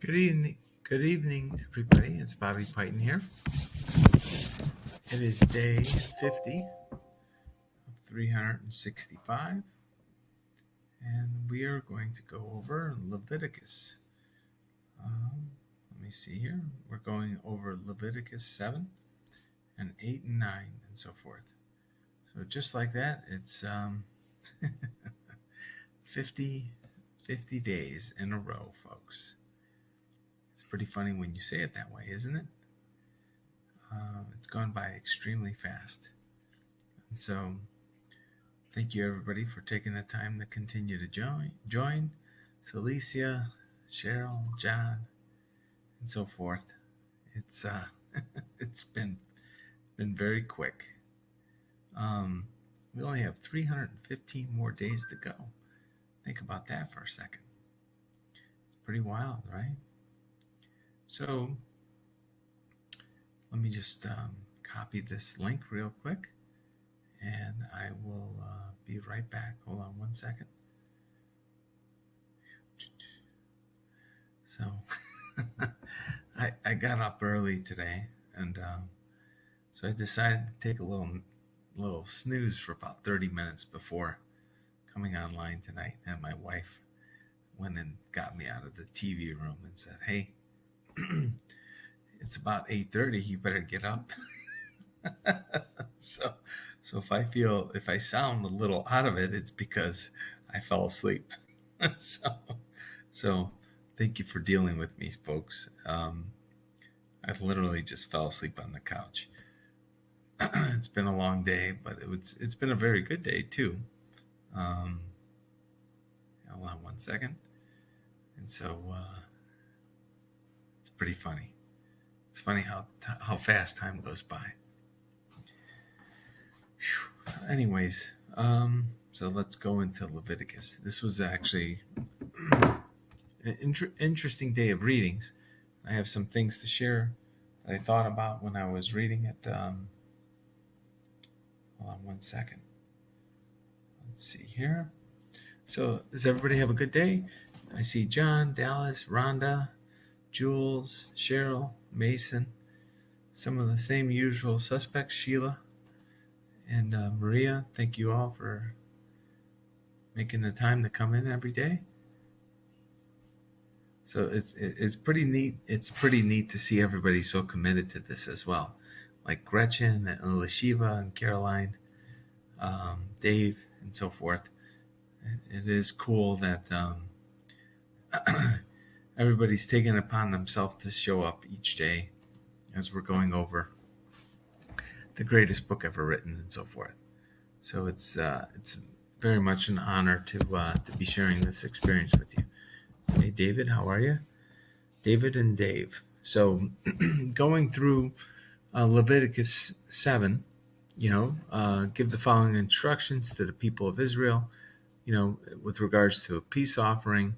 Good evening, everybody. It's Bobby Python here. It is day 50 of 365, and we are going to go over Leviticus. Let me see here. We're going over Leviticus 7 and 8 and 9 and so forth. So just like that, it's 50 days in a row, folks. It's pretty funny when you say it that way, isn't it? It's gone by extremely fast. And so thank you, everybody, for taking the time to continue to join. Celicia, Cheryl, John, and so forth. It's it's been very quick. We only have 315 more days to go. Think about that for a second. It's pretty wild, right? So let me just copy this link real quick, and I will be right back. Hold on one second. So I got up early today, and so I decided to take a little snooze for about 30 minutes before coming online tonight. And my wife went and got me out of the TV room and said, "Hey, it's about 8:30. You better get up." So if I sound a little out of it, it's because I fell asleep. So thank you for dealing with me, folks. I literally just fell asleep on the couch. It's been a long day, but it's been a very good day too. Hold on one second. And so it's pretty funny. It's funny how fast time goes by. Whew. Anyways, so let's go into Leviticus. This was actually an interesting day of readings. I have some things to share that I thought about when I was reading it. Hold on one second. Let's see here. So does everybody have a good day? I see John, Dallas, Rhonda, Jules, Cheryl, Mason, some of the same usual suspects, Sheila and Maria. Thank you all for making the time to come in every day. So it's pretty neat. It's pretty neat to see everybody so committed to this as well, like Gretchen and Lashiva and Caroline, Dave, and so forth. It is cool that everybody's taking it upon themselves to show up each day as we're going over the greatest book ever written and so forth. So it's very much an honor to be sharing this experience with you. Hey, David, how are you? David and Dave. So going through Leviticus 7, give the following instructions to the people of Israel, with regards to a peace offering.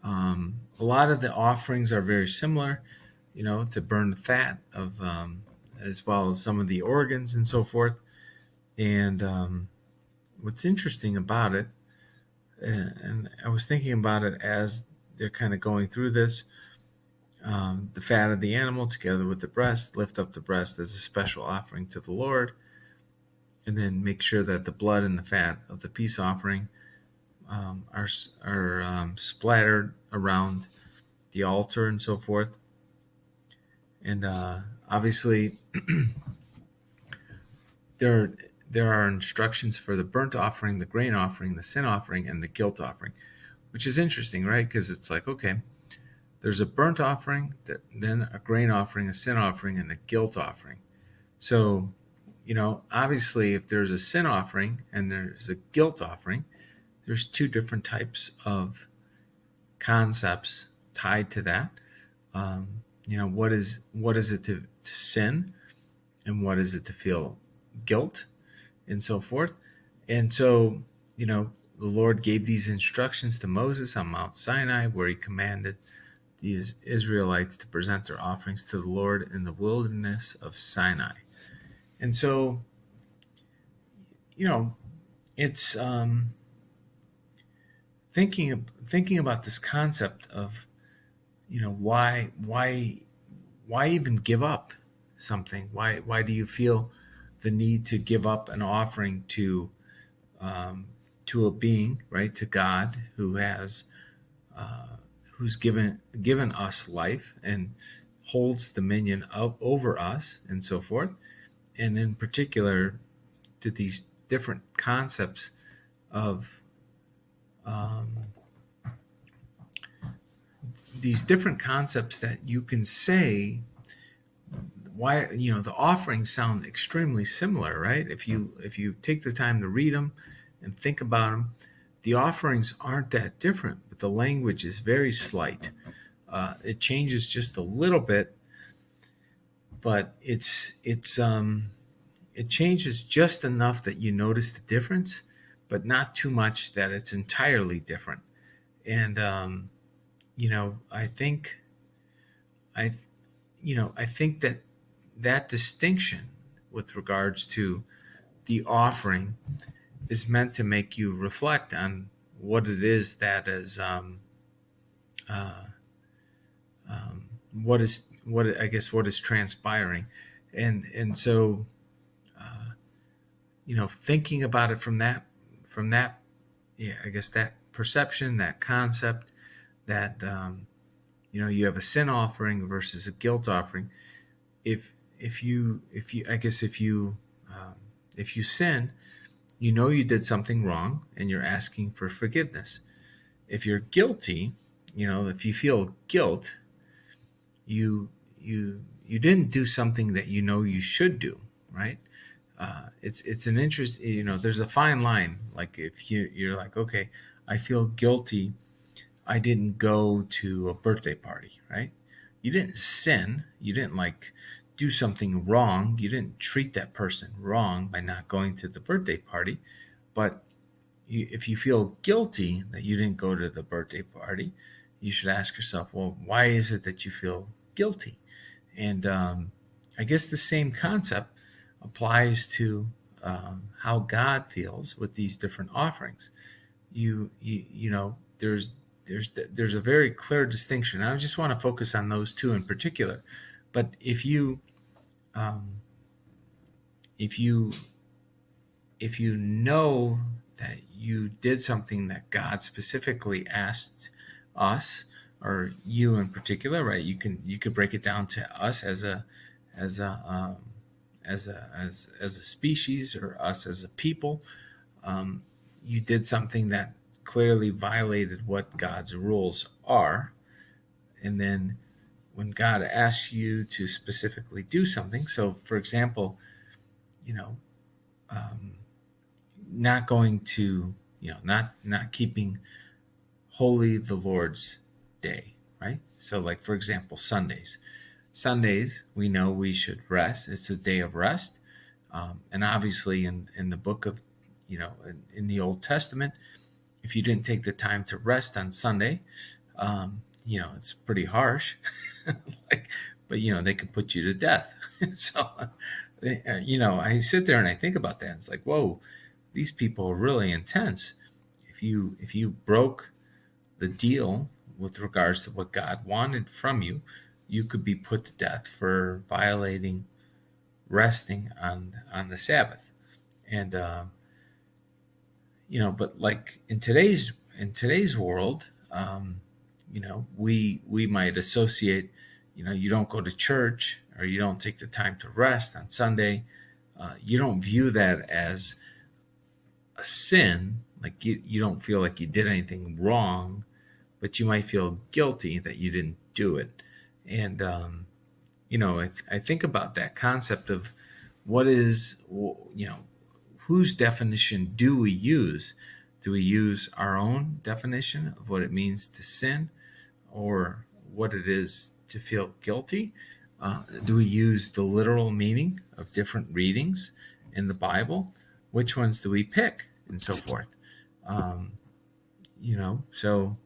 A lot of the offerings are very similar, to burn the fat of, as well as some of the organs and so forth. And what's interesting about it, and I was thinking about it as they're kind of going through this, the fat of the animal together with the breast, lift up the breast as a special offering to the Lord, and then make sure that the blood and the fat of the peace offering are splattered around the altar and so forth. And obviously there are instructions for the burnt offering, the grain offering, the sin offering, and the guilt offering, which is interesting, right? Because it's like, okay, there's a burnt offering, then a grain offering, a sin offering, and a guilt offering. So, obviously if there's a sin offering and there's a guilt offering, there's two different types of concepts tied to that. What is it to sin, and what is it to feel guilt, and so forth. And so, the Lord gave these instructions to Moses on Mount Sinai, where he commanded the Israelites to present their offerings to the Lord in the wilderness of Sinai. And so, it's thinking about this concept of why even give up something? Why do you feel the need to give up an offering um, to a being, right, to God, who's given us life and holds dominion over us and so forth, and in particular to these different concepts of um, that you can say, why, the offerings sound extremely similar, right? If you take the time to read them and think about them, the offerings aren't that different, but the language is very slight. It changes just a little bit, but it changes just enough that you notice the difference, but not too much that it's entirely different. And I think I I think that distinction with regards to the offering is meant to make you reflect on what it is that is uh, what is transpiring, and so thinking about it from that yeah, I guess that perception, that concept, that you have a sin offering versus a guilt offering. If you if you sin, you did something wrong and you're asking for forgiveness. If you're guilty, if you feel guilt, you didn't do something that you should do, right? It's an interest. There's a fine line. Like if you're like, okay, I feel guilty, I didn't go to a birthday party, right? You didn't sin. You didn't like do something wrong. You didn't treat that person wrong by not going to the birthday party. But if you feel guilty that you didn't go to the birthday party, you should ask yourself, well, why is it that you feel guilty? And I guess the same concept applies to how God feels with these different offerings. There's a very clear distinction. I just want to focus on those two in particular. But um, if you if you know that you did something that God specifically asked us, or you in particular, right? You could break it down to us as a as a species, or us as a people. Um, you did something that clearly violated what God's rules are, and then when God asks you to specifically do something, so for example, you know, um, not going to, not keeping holy the Lord's day, right? So, like for example, Sundays, we know we should rest. It's a day of rest, and obviously, in the book of, in the Old Testament, if you didn't take the time to rest on Sunday, it's pretty harsh. like, but they could put you to death. So, I sit there and I think about that. It's like, whoa, these people are really intense. If you broke the deal with regards to what God wanted from you, you could be put to death for violating resting on the Sabbath. And but like in today's world, we might associate, you don't go to church, or you don't take the time to rest on Sunday. You don't view that as a sin. Like you don't feel like you did anything wrong, but you might feel guilty that you didn't do it. And I think about that concept of what is, whose definition do we use? Do we use our own definition of what it means to sin, or what it is to feel guilty? Do we use the literal meaning of different readings in the Bible? Which ones do we pick, and so forth? Um, so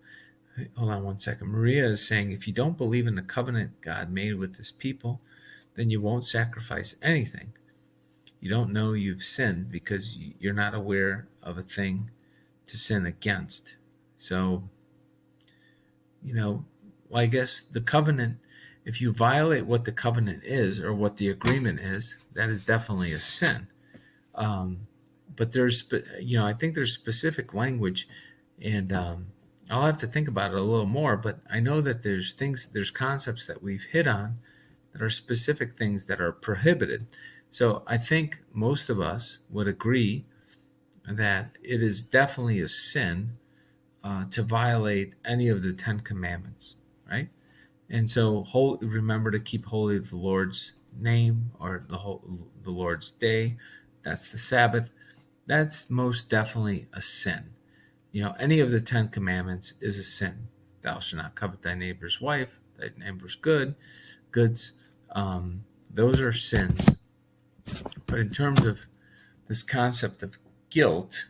hold on one second. Maria is saying, if you don't believe in the covenant God made with his people, then you won't sacrifice anything. You don't know you've sinned because you're not aware of a thing to sin against. So, I guess the covenant, if you violate what the covenant is or what the agreement is, that is definitely a sin. But I think there's specific language, and I'll have to think about it a little more. But I know that there's concepts that we've hit on that are specific things that are prohibited. So I think most of us would agree that it is definitely a sin to violate any of the Ten Commandments, right? And so remember to keep holy the Lord's name, or the Lord's day. That's the Sabbath. That's most definitely a sin. Any of the Ten Commandments is a sin. Thou shalt not covet thy neighbor's wife, thy neighbor's goods. Those are sins. But in terms of this concept of guilt,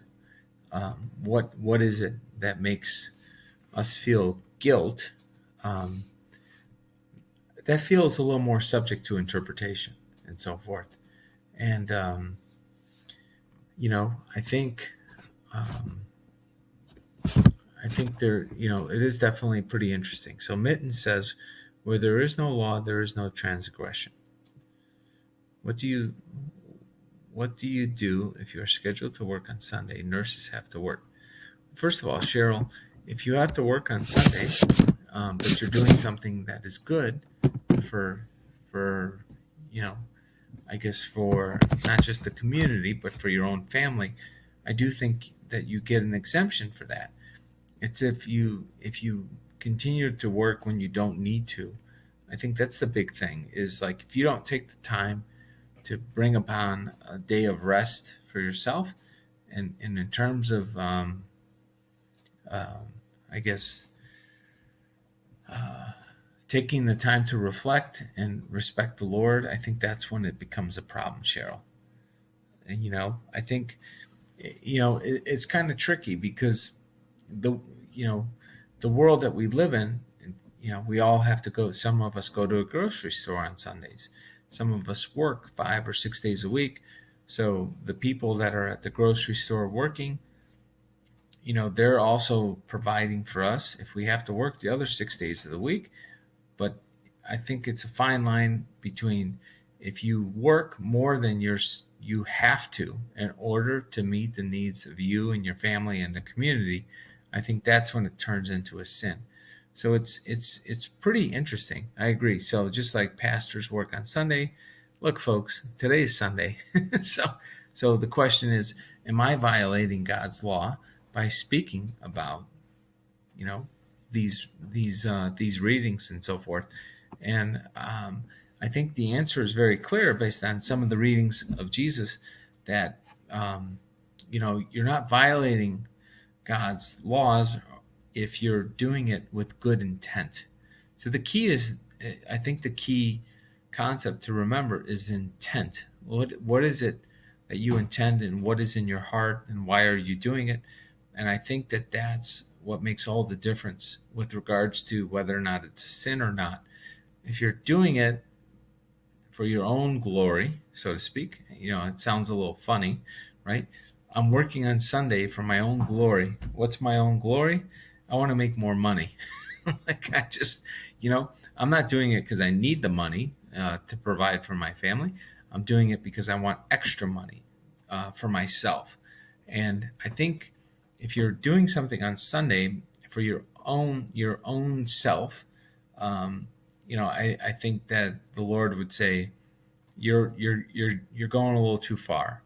what is it that makes us feel guilt? That feels a little more subject to interpretation and so forth. And I think there, it is definitely pretty interesting. So Mitten says, where there is no law, there is no transgression. What do you do if you are scheduled to work on Sunday? Nurses have to work. First of all, Cheryl, if you have to work on Sunday, but you're doing something that is good for I guess for not just the community, but for your own family, I do think that you get an exemption for that. It's if you continue to work when you don't need to. I think that's the big thing, is like if you don't take the time to bring upon a day of rest for yourself, and in terms of I guess taking the time to reflect and respect the Lord, I think that's when it becomes a problem, Cheryl. And I think it's kind of tricky, because the world that we live in, we all have to go. Some of us go to a grocery store on Sundays. Some of us work 5 or 6 days a week. So the people that are at the grocery store working, they're also providing for us if we have to work the other 6 days of the week. But I think it's a fine line between, if you work more than you have to in order to meet the needs of you and your family and the community, I think that's when it turns into a sin. So it's pretty interesting. I agree. So just like pastors work on Sunday, look, folks, today is Sunday. So the question is, am I violating God's law by speaking about, these readings and so forth? And I think the answer is very clear based on some of the readings of Jesus, that you're not violating God's laws if you're doing it with good intent. So the key is, I think the key concept to remember is intent. What is it that you intend, and what is in your heart, and why are you doing it? And I think that that's what makes all the difference with regards to whether or not it's a sin or not. If you're doing it for your own glory, so to speak, it sounds a little funny, right? I'm working on Sunday for my own glory. What's my own glory? I want to make more money. I'm not doing it because I need the money to provide for my family. I'm doing it because I want extra money for myself. And I think if you're doing something on Sunday for your own self, I think that the Lord would say, you're going a little too far,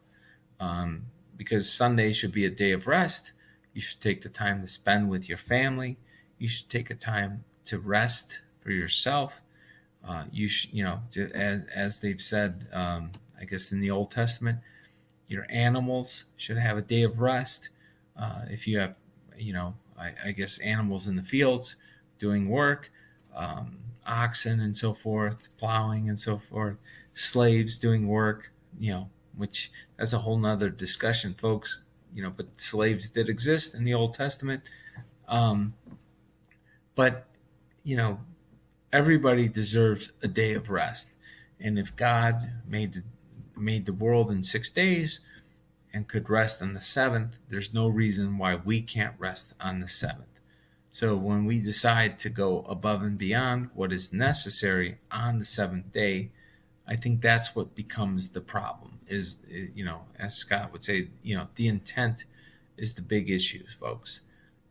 because Sunday should be a day of rest. You should take the time to spend with your family. You should take a time to rest for yourself. You should, as they've said, I guess in the Old Testament, your animals should have a day of rest. If you have, I guess animals in the fields doing work, oxen and so forth, plowing and so forth, slaves doing work, which that's a whole nother discussion, folks. But slaves did exist in the Old Testament. But everybody deserves a day of rest. And if God made the world in 6 days and could rest on the seventh, there's no reason why we can't rest on the seventh. So when we decide to go above and beyond what is necessary on the seventh day, I think that's what becomes the problem. Is, as Scott would say, the intent is the big issue, folks.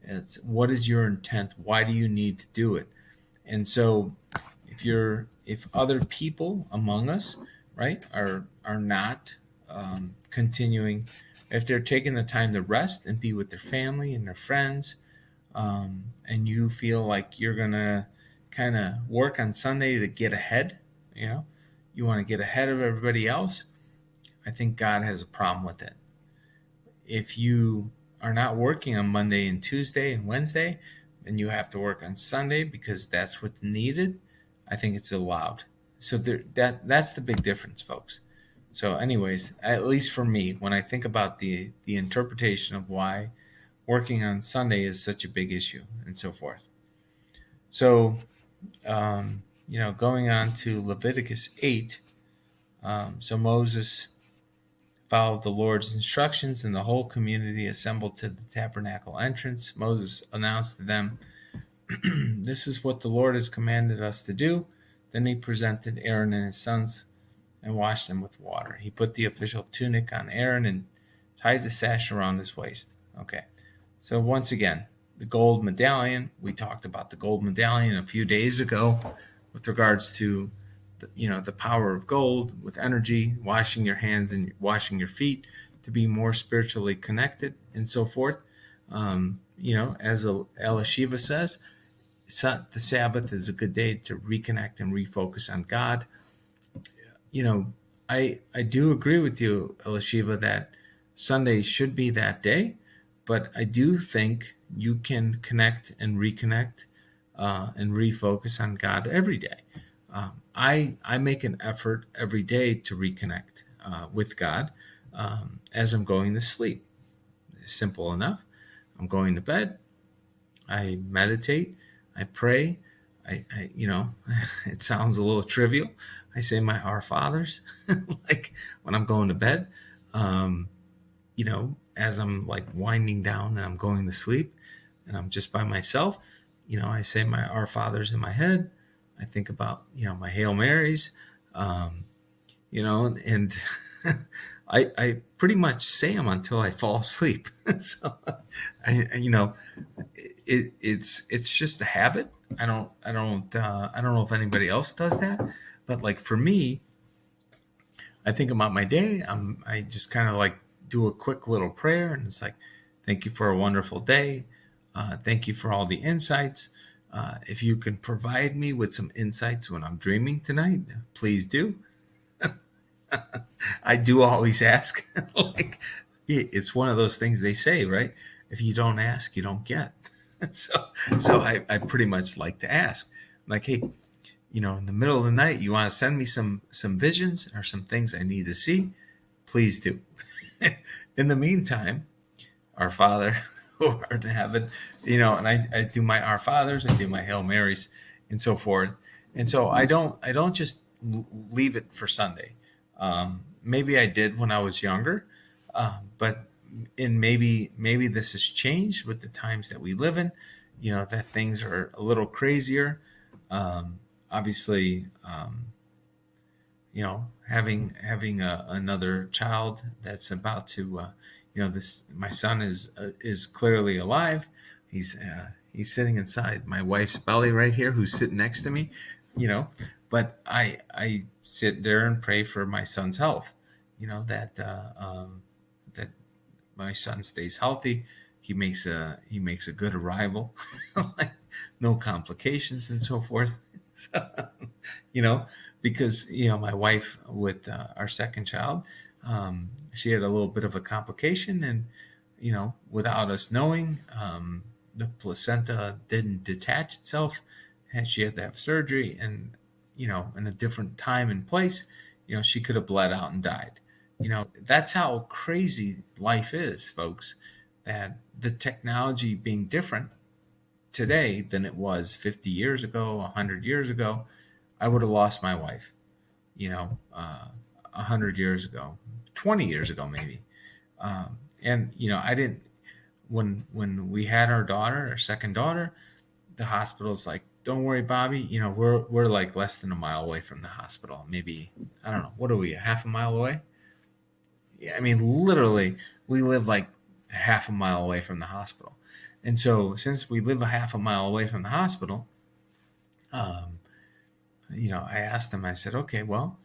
It's what is your intent? Why do you need to do it? And so if other people among us, right, are not continuing, if they're taking the time to rest and be with their family and their friends, and you feel like you're gonna kind of work on Sunday to get ahead, you want to get ahead of everybody else, I think God has a problem with it. If you are not working on Monday and Tuesday and Wednesday, and you have to work on Sunday because that's what's needed, I think it's allowed. So that's the big difference, folks. So anyways, at least for me, when I think about the interpretation of why working on Sunday is such a big issue and so forth. So, going on to Leviticus 8, so Moses followed the Lord's instructions, and the whole community assembled to the tabernacle entrance. Moses announced to them, "This is what the Lord has commanded us to do." Then he presented Aaron and his sons and washed them with water. He put the official tunic on Aaron and tied the sash around his waist. Okay, so once again, the gold medallion. We talked about the gold medallion a few days ago with regards to the power of gold with energy, washing your hands and washing your feet to be more spiritually connected and so forth. As Elishiva says, the Sabbath is a good day to reconnect and refocus on God. I do agree with you, Elishiva, that Sunday should be that day, but I do think you can connect and reconnect and refocus on God every day. I make an effort every day to reconnect with God as I'm going to sleep. Simple enough. I'm going to bed. I meditate. I pray. I it sounds a little trivial. I say my Our Fathers, like when I'm going to bed. As I'm like winding down and I'm going to sleep, and I'm just by myself. I say my Our Fathers in my head. I think about, my Hail Marys, and I pretty much say them until I fall asleep. So, it's just a habit. I don't know if anybody else does that, but like for me, I think about my day. I just kind of like do a quick little prayer, and it's like, thank you for a wonderful day. Thank you for all the insights. If you can provide me with some insights when I'm dreaming tonight, please do. I do always ask. Like, it's one of those things they say, right? If you don't ask, you don't get. So I pretty much like to ask. I'm like, hey, in the middle of the night, you want to send me some visions or some things I need to see? Please do. In the meantime, Our Father who art in heaven, and I do my Our Fathers, I do my Hail Marys, and so forth. And so I don't just leave it for Sunday. Maybe I did when I was younger, but maybe this has changed with the times that we live in. That things are a little crazier. Obviously, having another child that's about to. My son is clearly alive. He's sitting inside my wife's belly right here, who's sitting next to me. But I sit there and pray for my son's health. That my son stays healthy. He makes a good arrival, like no complications and so forth. So, because my wife with our second child. She had a little bit of a complication, and without us knowing, the placenta didn't detach itself, and she had to have surgery. And in a different time and place, she could have bled out and died. That's how crazy life is, folks. That the technology being different today than it was 50 years ago, 100 years ago, I would have lost my wife. 100 years ago, 20 years ago, maybe. And I didn't, when we had our daughter, our second daughter, the hospital's like, don't worry, Bobby. We're like less than a mile away from the hospital. Maybe, I don't know, what are we, a half a mile away? Yeah, I mean, literally, we live like a half a mile away from the hospital. And so, since we live a half a mile away from the hospital, um, I asked him, I said, okay, well,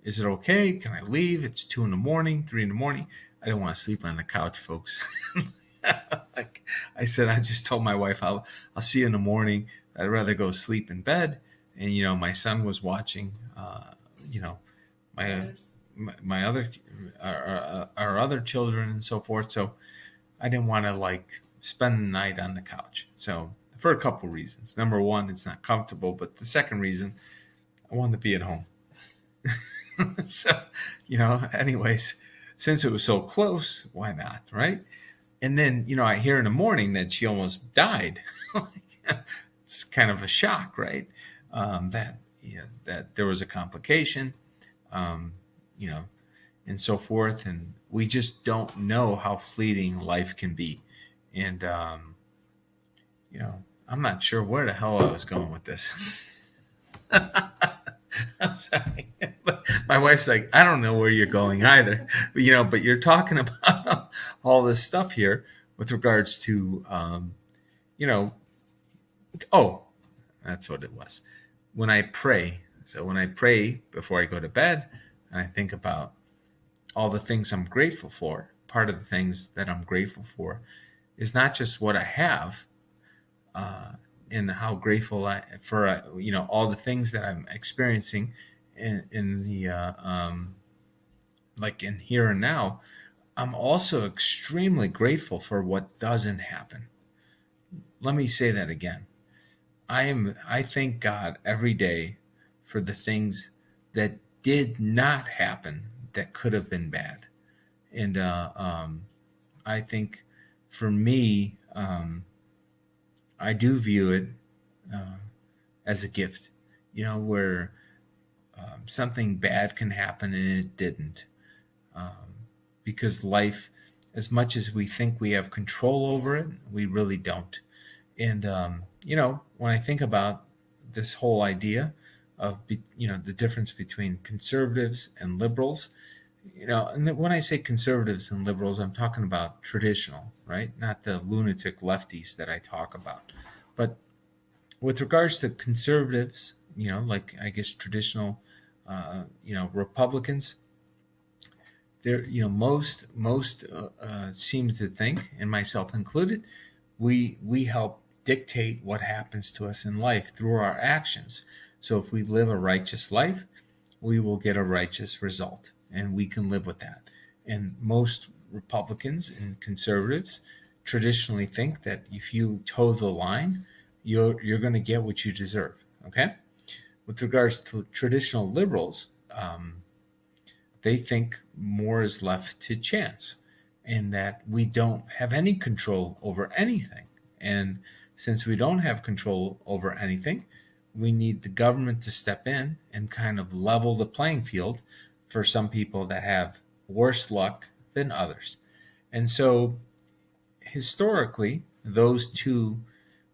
is it okay? Can I leave? It's 2 in the morning, 3 in the morning. I don't want to sleep on the couch, folks. Like I said, I just told my wife, I'll see you in the morning. I'd rather go sleep in bed. And, my son was watching, my, my other, our other children and so forth. So I didn't want to like spend the night on the couch. So for a couple reasons. Number one, it's not comfortable. But the second reason, I wanted to be at home. So, anyways, since it was so close, why not, right? And then, I hear in the morning that she almost died. It's kind of a shock, right? That there was a complication, um, you know, and so forth. And we just don't know how fleeting life can be. And, I'm not sure where the hell I was going with this. I'm sorry. My wife's like, I don't know where you're going either. But you're talking about all this stuff here with regards to, oh, that's what it was. When I pray, before I go to bed, and I think about all the things I'm grateful for, part of the things that I'm grateful for is not just what I have, and how grateful for all the things that I'm experiencing in the like in here and now. I'm also extremely grateful for what doesn't happen. Let me say that again. I thank God every day for the things that did not happen that could have been bad, and I think for me. I do view it uh, as a gift, where something bad can happen and it didn't. Because life, as much as we think we have control over it, we really don't. And, when I think about this whole idea of, the difference between conservatives and liberals, and when I say conservatives and liberals, I'm talking about traditional, right? Not the lunatic lefties that I talk about. But with regards to conservatives, like I guess traditional, Republicans, they're, most seem to think, and myself included, we help dictate what happens to us in life through our actions. So if we live a righteous life, we will get a righteous result, and we can live with that. And most Republicans and conservatives traditionally think that if you toe the line, you're going to get what you deserve. Okay. With regards to traditional liberals, they think more is left to chance, and that we don't have any control over anything. And since we don't have control over anything, we need the government to step in and kind of level the playing field for some people that have worse luck than others. And so historically, those two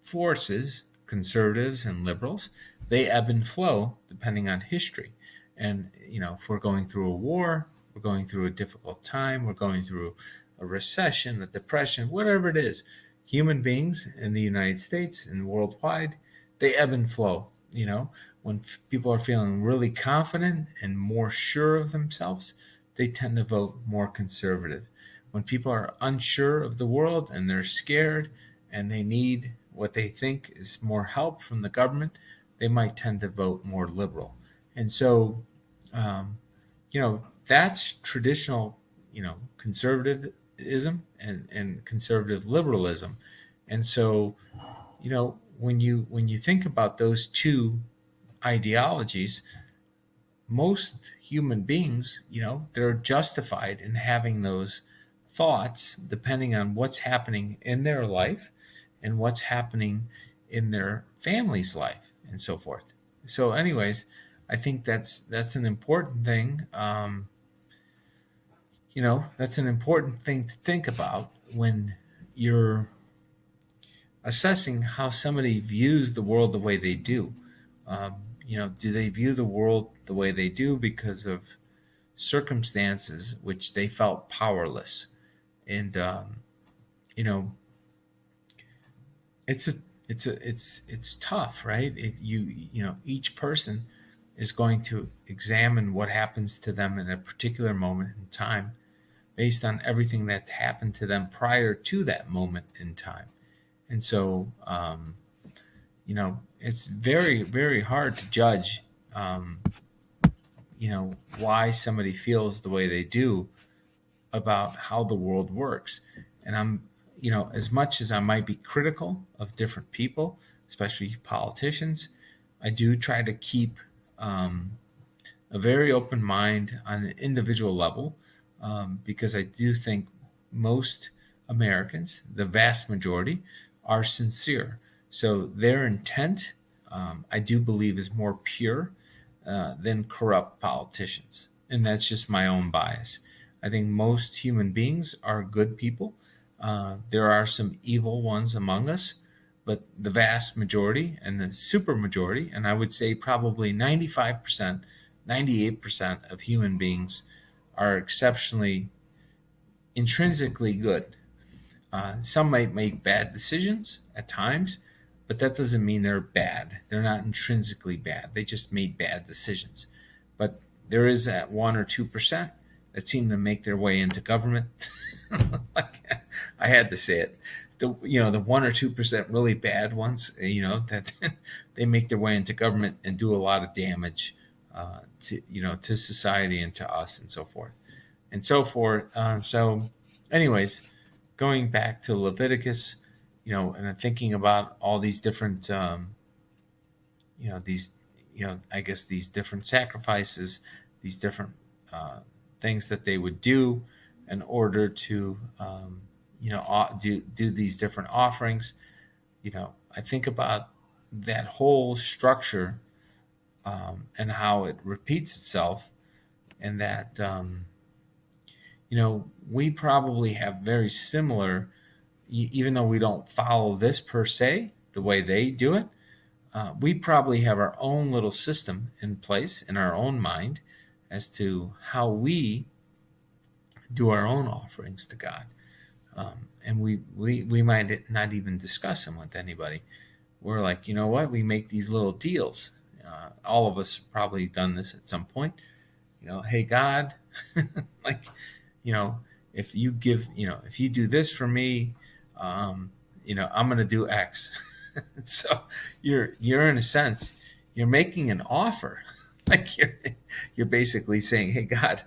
forces, conservatives and liberals, they ebb and flow depending on history. And, if we're going through a war, we're going through a difficult time, we're going through a recession, a depression, whatever it is, human beings in the United States and worldwide, they ebb and flow. When people are feeling really confident and more sure of themselves, they tend to vote more conservative. When people are unsure of the world and they're scared and they need what they think is more help from the government, they might tend to vote more liberal. And so, that's traditional, conservatism and conservative liberalism. And so, when you think about those two ideologies, most human beings, they're justified in having those thoughts depending on what's happening in their life and what's happening in their family's life and so forth. So anyways, I think that's an important thing. That's an important thing to think about when you're assessing how somebody views the world the way they do. Do they view the world the way they do because of circumstances which they felt powerless? And you know, it's a it's tough, right? Each person is going to examine what happens to them in a particular moment in time based on everything that happened to them prior to that moment in time. And so, it's very, very hard to judge, why somebody feels the way they do about how the world works. And as much as I might be critical of different people, especially politicians, I do try to keep a very open mind on an individual level, because I do think most Americans, the vast majority, are sincere. So their intent, I do believe, is more pure than corrupt politicians. And that's just my own bias. I think most human beings are good people. There are some evil ones among us, but the vast majority and the super majority, and I would say probably 95%, 98% of human beings are exceptionally intrinsically good. Some might make bad decisions at times, but that doesn't mean they're bad. They're not intrinsically bad. They just made bad decisions. But there is that 1 or 2% that seem to make their way into government. Like, I had to say it. The 1 or 2% really bad ones, that they make their way into government and do a lot of damage to society and to us and so forth. And so forth. So anyways, going back to Leviticus, and I'm thinking about all these different, I guess these different sacrifices, these different things that they would do in order to, do these different offerings. I think about that whole structure, and how it repeats itself, and that, we probably have very similar, even though we don't follow this per se, the way they do it, we probably have our own little system in place in our own mind as to how we do our own offerings to God. And we might not even discuss them with anybody. We're like, you know what? We make these little deals. All of us have probably done this at some point. Hey, God, like, if you if you do this for me, I'm going to do X. So you're in a sense, you're making an offer. Like, you're basically saying, hey, God,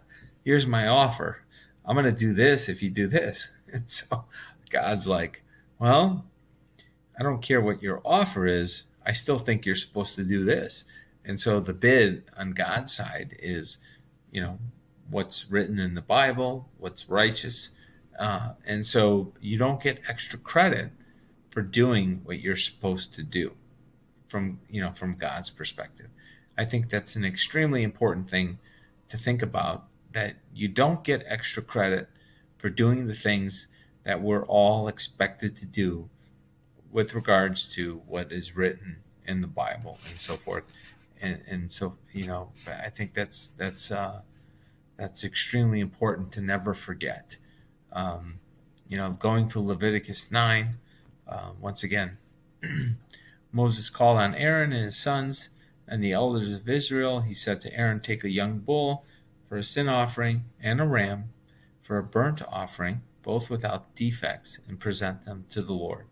here's my offer. I'm going to do this if you do this. And so God's like, well, I don't care what your offer is. I still think you're supposed to do this. And so the bid on God's side is, what's written in the Bible, what's righteous. And so you don't get extra credit for doing what you're supposed to do from God's perspective. I think that's an extremely important thing to think about, that you don't get extra credit for doing the things that we're all expected to do with regards to what is written in the Bible and so forth. And so, I think that's extremely important to never forget. Going to Leviticus 9, once again, Moses called on Aaron and his sons and the elders of Israel. He said to Aaron, take a young bull for a sin offering and a ram for a burnt offering, both without defects, and present them to the Lord.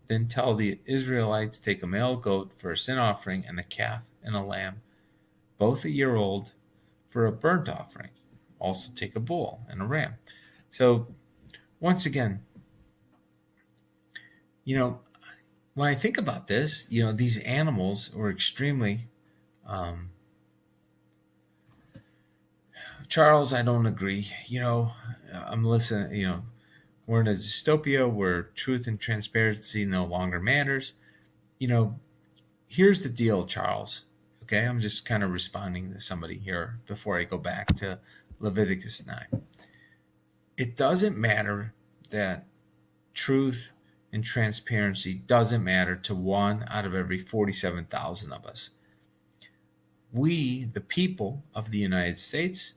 Then tell the Israelites, take a male goat for a sin offering and a calf and a lamb, both a year old, for a burnt offering. Also take a bull and a ram. So once again, when I think about this, these animals were extremely, Charles, I don't agree. I'm listening, we're in a dystopia where truth and transparency no longer matters. Here's the deal, Charles. Okay, I'm just kind of responding to somebody here before I go back to Leviticus 9. It doesn't matter that truth and transparency doesn't matter to 1 out of every 47,000 of us. We, the people of the United States,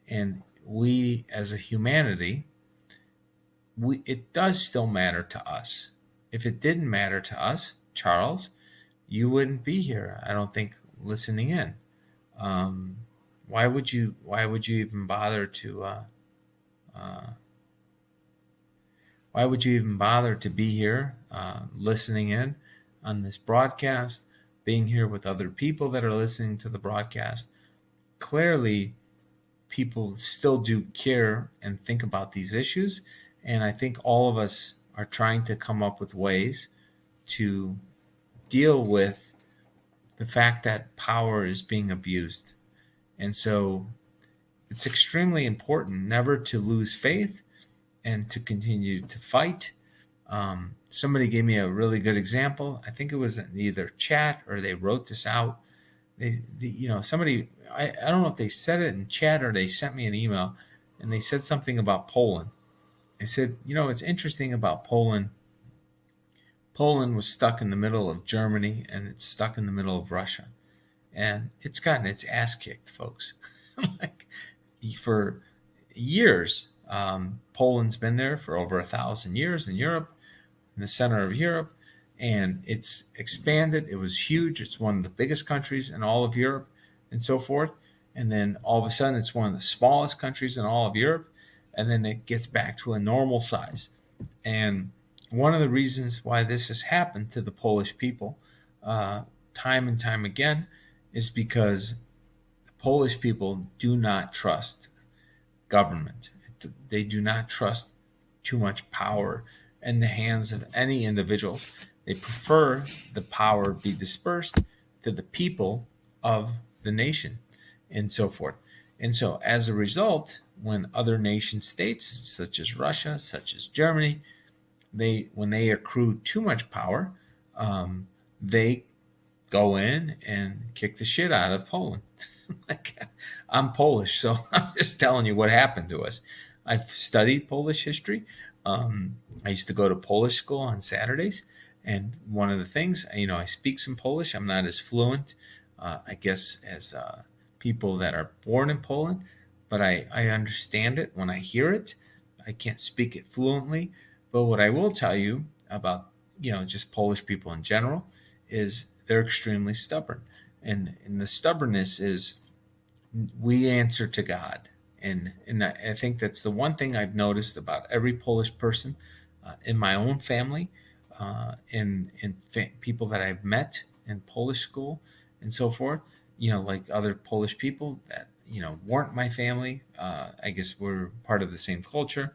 and we as a humanity, it does still matter to us. If it didn't matter to us, Charles, you wouldn't be here, I don't think, listening in. Why would you even bother to why would you even bother to be here, listening in on this broadcast, being here with other people that are listening to the broadcast? Clearly, people still do care and think about these issues, and I think all of us are trying to come up with ways to deal with the fact that power is being abused. And so it's extremely important never to lose faith and to continue to fight. Somebody gave me a really good example. I think it was in either chat or they wrote this out. Somebody, I don't know if they said it in chat or they sent me an email, and they said something about Poland. They said, it's interesting about Poland. Poland was stuck in the middle of Germany, and it's stuck in the middle of Russia. And it's gotten its ass kicked, folks. Like, for years, Poland's been there for over 1,000 years in Europe, in the center of Europe, and it's expanded. It was huge. It's one of the biggest countries in all of Europe and so forth. And then all of a sudden, it's one of the smallest countries in all of Europe. And then it gets back to a normal size. And one of the reasons why this has happened to the Polish people time and time again is because the Polish people do not trust government. They do not trust too much power in the hands of any individuals. They prefer the power be dispersed to the people of the nation and so forth. And so as a result, when other nation states, such as Russia, such as Germany, when they accrue too much power, they go in and kick the shit out of Poland. Like, I'm Polish, so I'm just telling you what happened to us. I've studied Polish history. I used to go to Polish school on Saturdays, and one of the things, I speak some Polish. I'm not as fluent, I guess, as people that are born in Poland, but I understand it when I hear it. I can't speak it fluently, but what I will tell you about, just Polish people in general is they're extremely stubborn. And the stubbornness is, we answer to God. And I think that's the one thing I've noticed about every Polish person in my own family, in people that I've met in Polish school and so forth, like other Polish people that, weren't my family. I guess we're part of the same culture.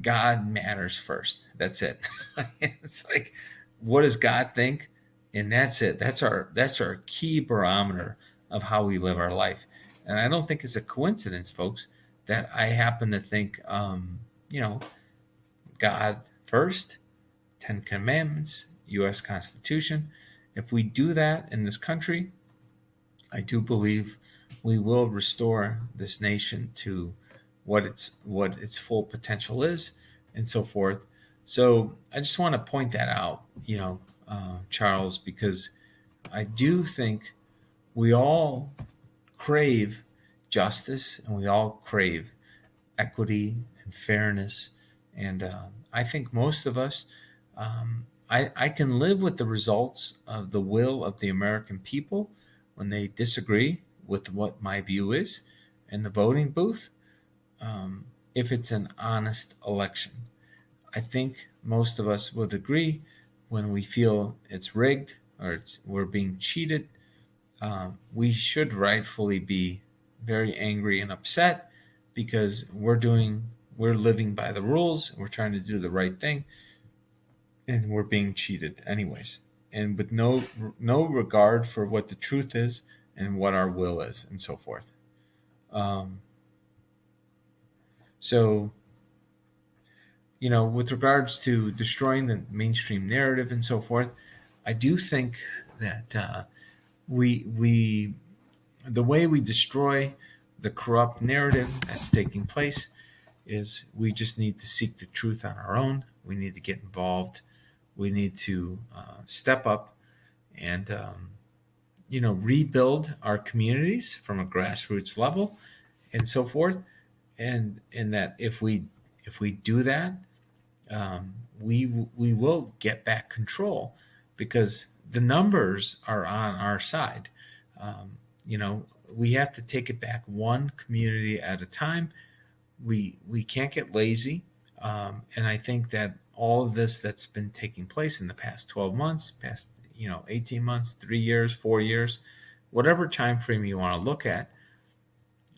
God matters first. That's it. It's like, what does God think? And that's it. That's our key barometer of how we live our life. And I don't think it's a coincidence, folks, that I happen to think, God first, 10 Commandments, U.S. Constitution. If we do that in this country, I do believe we will restore this nation to what its full potential is, and so forth. So I just want to point that out, Charles, because I do think we all crave justice and we all crave equity and fairness. And I think most of us, I can live with the results of the will of the American people when they disagree with what my view is in the voting booth, if it's an honest election. I think most of us would agree when we feel it's rigged or we're being cheated. We should rightfully be very angry and upset because we're living by the rules, we're trying to do the right thing, and we're being cheated anyways, and with no regard for what the truth is and what our will is and so forth. So, with regards to destroying the mainstream narrative and so forth, I do think that the way we destroy the corrupt narrative that's taking place is we just need to seek the truth on our own. We need to get involved. We need to step up and rebuild our communities from a grassroots level and so forth. And that if we do that, we will get back control, because the numbers are on our side. We have to take it back one community at a time. We can't get lazy, and I think that all of this that's been taking place in the past 12 months, past 18 months, 3 years, 4 years, whatever time frame you want to look at,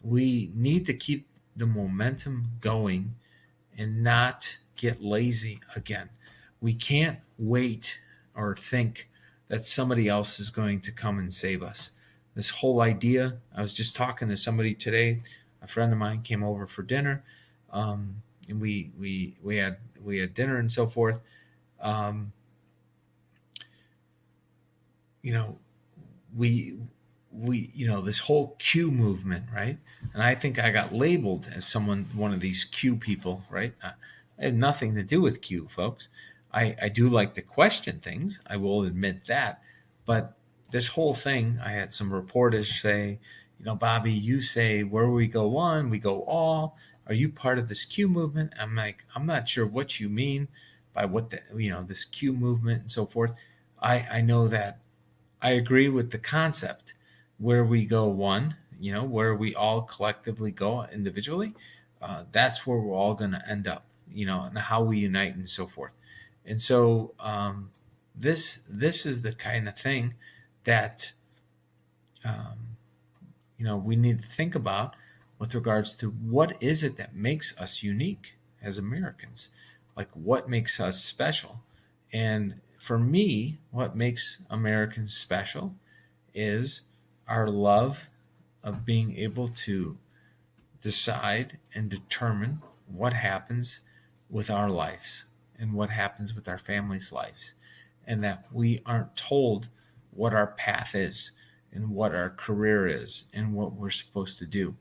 we need to keep the momentum going and not get lazy again. We can't wait or think that somebody else is going to come and save us. This whole idea, I was just talking to somebody today, a friend of mine came over for dinner, and we had dinner and so forth. This whole Q movement, right? And I think I got labeled as one of these Q people, right? I have nothing to do with Q, folks. I do like to question things, I will admit that. But this whole thing, I had some reporters say, Bobby, you say where we go one, we go all. Are you part of this Q movement? I'm like, I'm not sure what you mean by what this Q movement and so forth. I know that I agree with the concept where we go one, where we all collectively go individually. That's where we're all going to end up, and how we unite and so forth. And so this is the kind of thing that we need to think about with regards to what is it that makes us unique as Americans, like what makes us special. And for me, what makes Americans special is our love of being able to decide and determine what happens with our lives and what happens with our families' lives, and that we aren't told what our path is and what our career is and what we're supposed to do.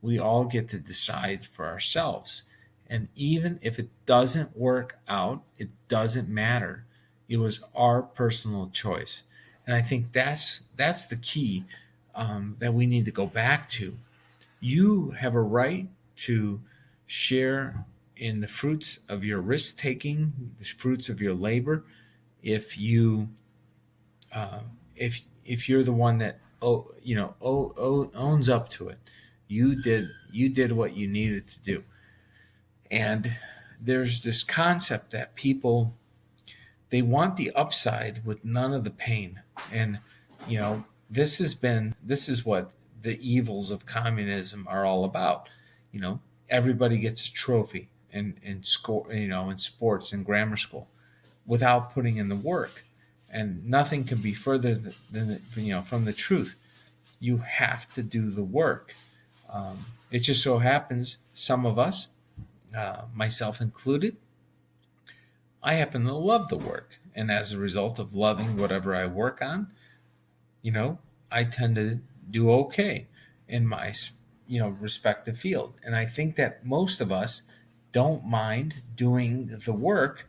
We all get to decide for ourselves. And even if it doesn't work out, it doesn't matter. It was our personal choice. And I think that's the key that we need to go back to. You have a right to share in the fruits of your risk taking, the fruits of your labor, if you if you're the one that owns up to it. You did what you needed to do. And there's this concept that people, they want the upside with none of the pain. And this is what the evils of communism are all about. Everybody gets a trophy in score, in sports and grammar school, without putting in the work. And nothing can be further than from the truth. You have to do the work. It just so happens some of us, myself included, I happen to love the work. And as a result of loving whatever I work on, I tend to do okay in my, respective field. And I think that most of us don't mind doing the work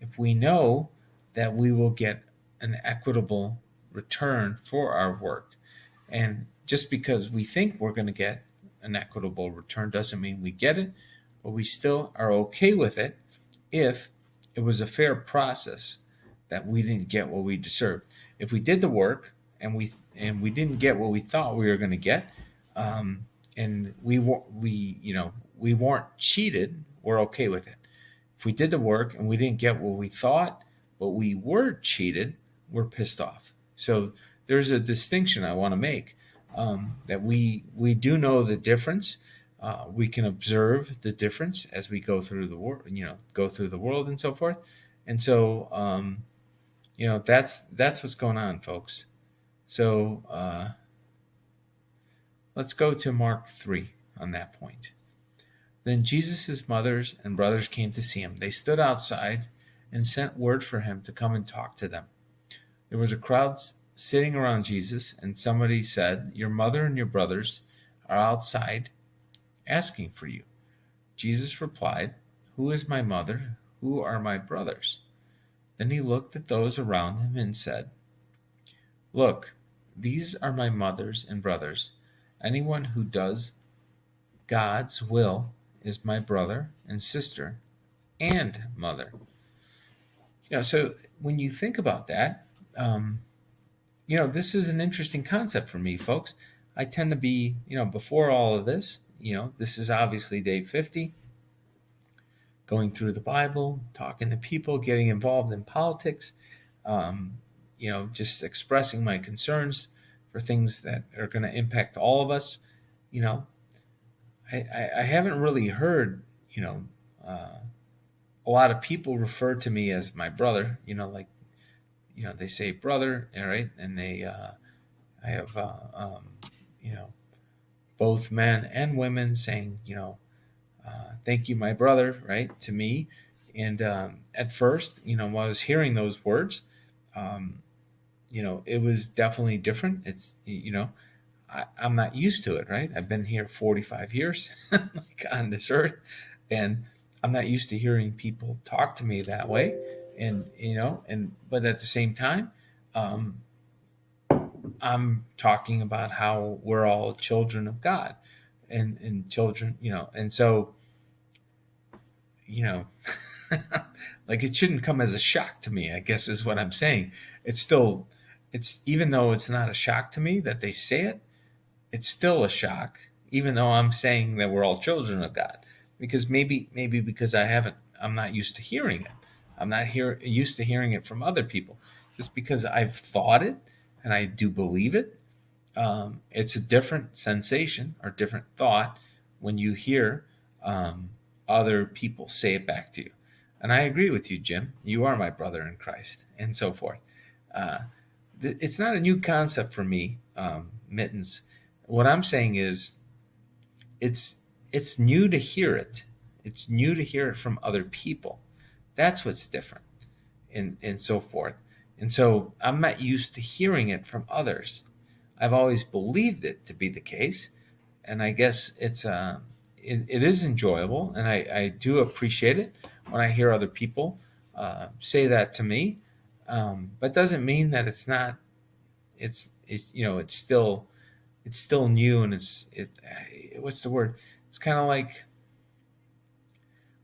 if we know that we will get an equitable return for our work. And just because we think we're going to get an equitable return doesn't mean we get it, but we still are okay with it if it was a fair process, that we didn't get what we deserved. If we did the work and we didn't get what we thought we were going to get, and we weren't cheated, we're okay with it. If we did the work and we didn't get what we thought, but we were cheated, we're pissed off. So there's a distinction I want to make, that we do know the difference. We can observe the difference as we go through the world and so forth. And so, that's what's going on, folks. So let's go to Mark 3 on that point. Then Jesus' mothers and brothers came to see him. They stood outside and sent word for him to come and talk to them. There was a crowd sitting around Jesus, and somebody said, "Your mother and your brothers are outside asking for you." Jesus replied, "Who is my mother? who are my brothers?" Then he looked at those around him and said, "Look, these are my mothers and brothers. Anyone who does God's will is my brother and sister and mother." So when you think about that, um, this is an interesting concept for me, folks. I tend to be, before all of this, this is obviously day 50, going through the Bible, talking to people, getting involved in politics, um, just expressing my concerns for things that are going to impact all of us. You know, I haven't really heard, uh, a lot of people refer to me as my brother, like, they say brother, all right, and I have, you know, both men and women saying, thank you, my brother, right, to me. And at first, when I was hearing those words, um, it was definitely different. I'm not used to it, right? I've been here 45 years, like on this earth, and I'm not used to hearing people talk to me that way. And, but at the same time, um, I'm talking about how we're all children of God and children, and so, you know, like it shouldn't come as a shock to me, I guess is what I'm saying. It's still, even though it's not a shock to me that they say it, it's still a shock, even though I'm saying that we're all children of God, because maybe because I'm not used to hearing it. I'm not used to hearing it from other people. Just because I've thought it and I do believe it, it's a different sensation or different thought when you hear other people say it back to you. And I agree with you, Jim. You are my brother in Christ, and so forth. Uh, it's not a new concept for me, Mittens. What I'm saying is, it's it's new to hear it. It's new to hear it from other people. That's what's different, and so forth. And so I'm not used to hearing it from others. I've always believed it to be the case, and I guess it is enjoyable, and I do appreciate it when I hear other people say that to me. But doesn't mean that it's not. It's still new, and what's the word? It's kind of like,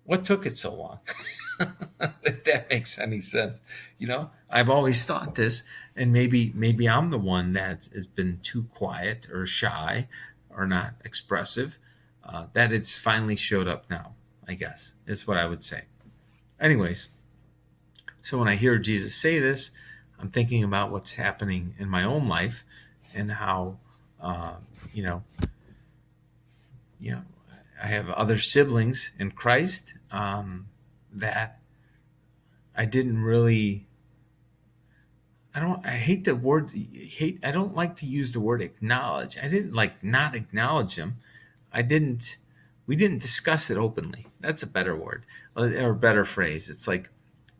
what took it so long? If that makes any sense. I've always thought this, and maybe I'm the one that has been too quiet or shy or not expressive, that it's finally showed up now, I guess, is what I would say. Anyways, so when I hear Jesus say this, I'm thinking about what's happening in my own life and how, uh, you know, I have other siblings in Christ, that I didn't really. I hate the word. Hate. I don't like to use the word acknowledge. I didn't like not acknowledge them. I didn't. We didn't discuss it openly. That's a better word, or a better phrase. It's like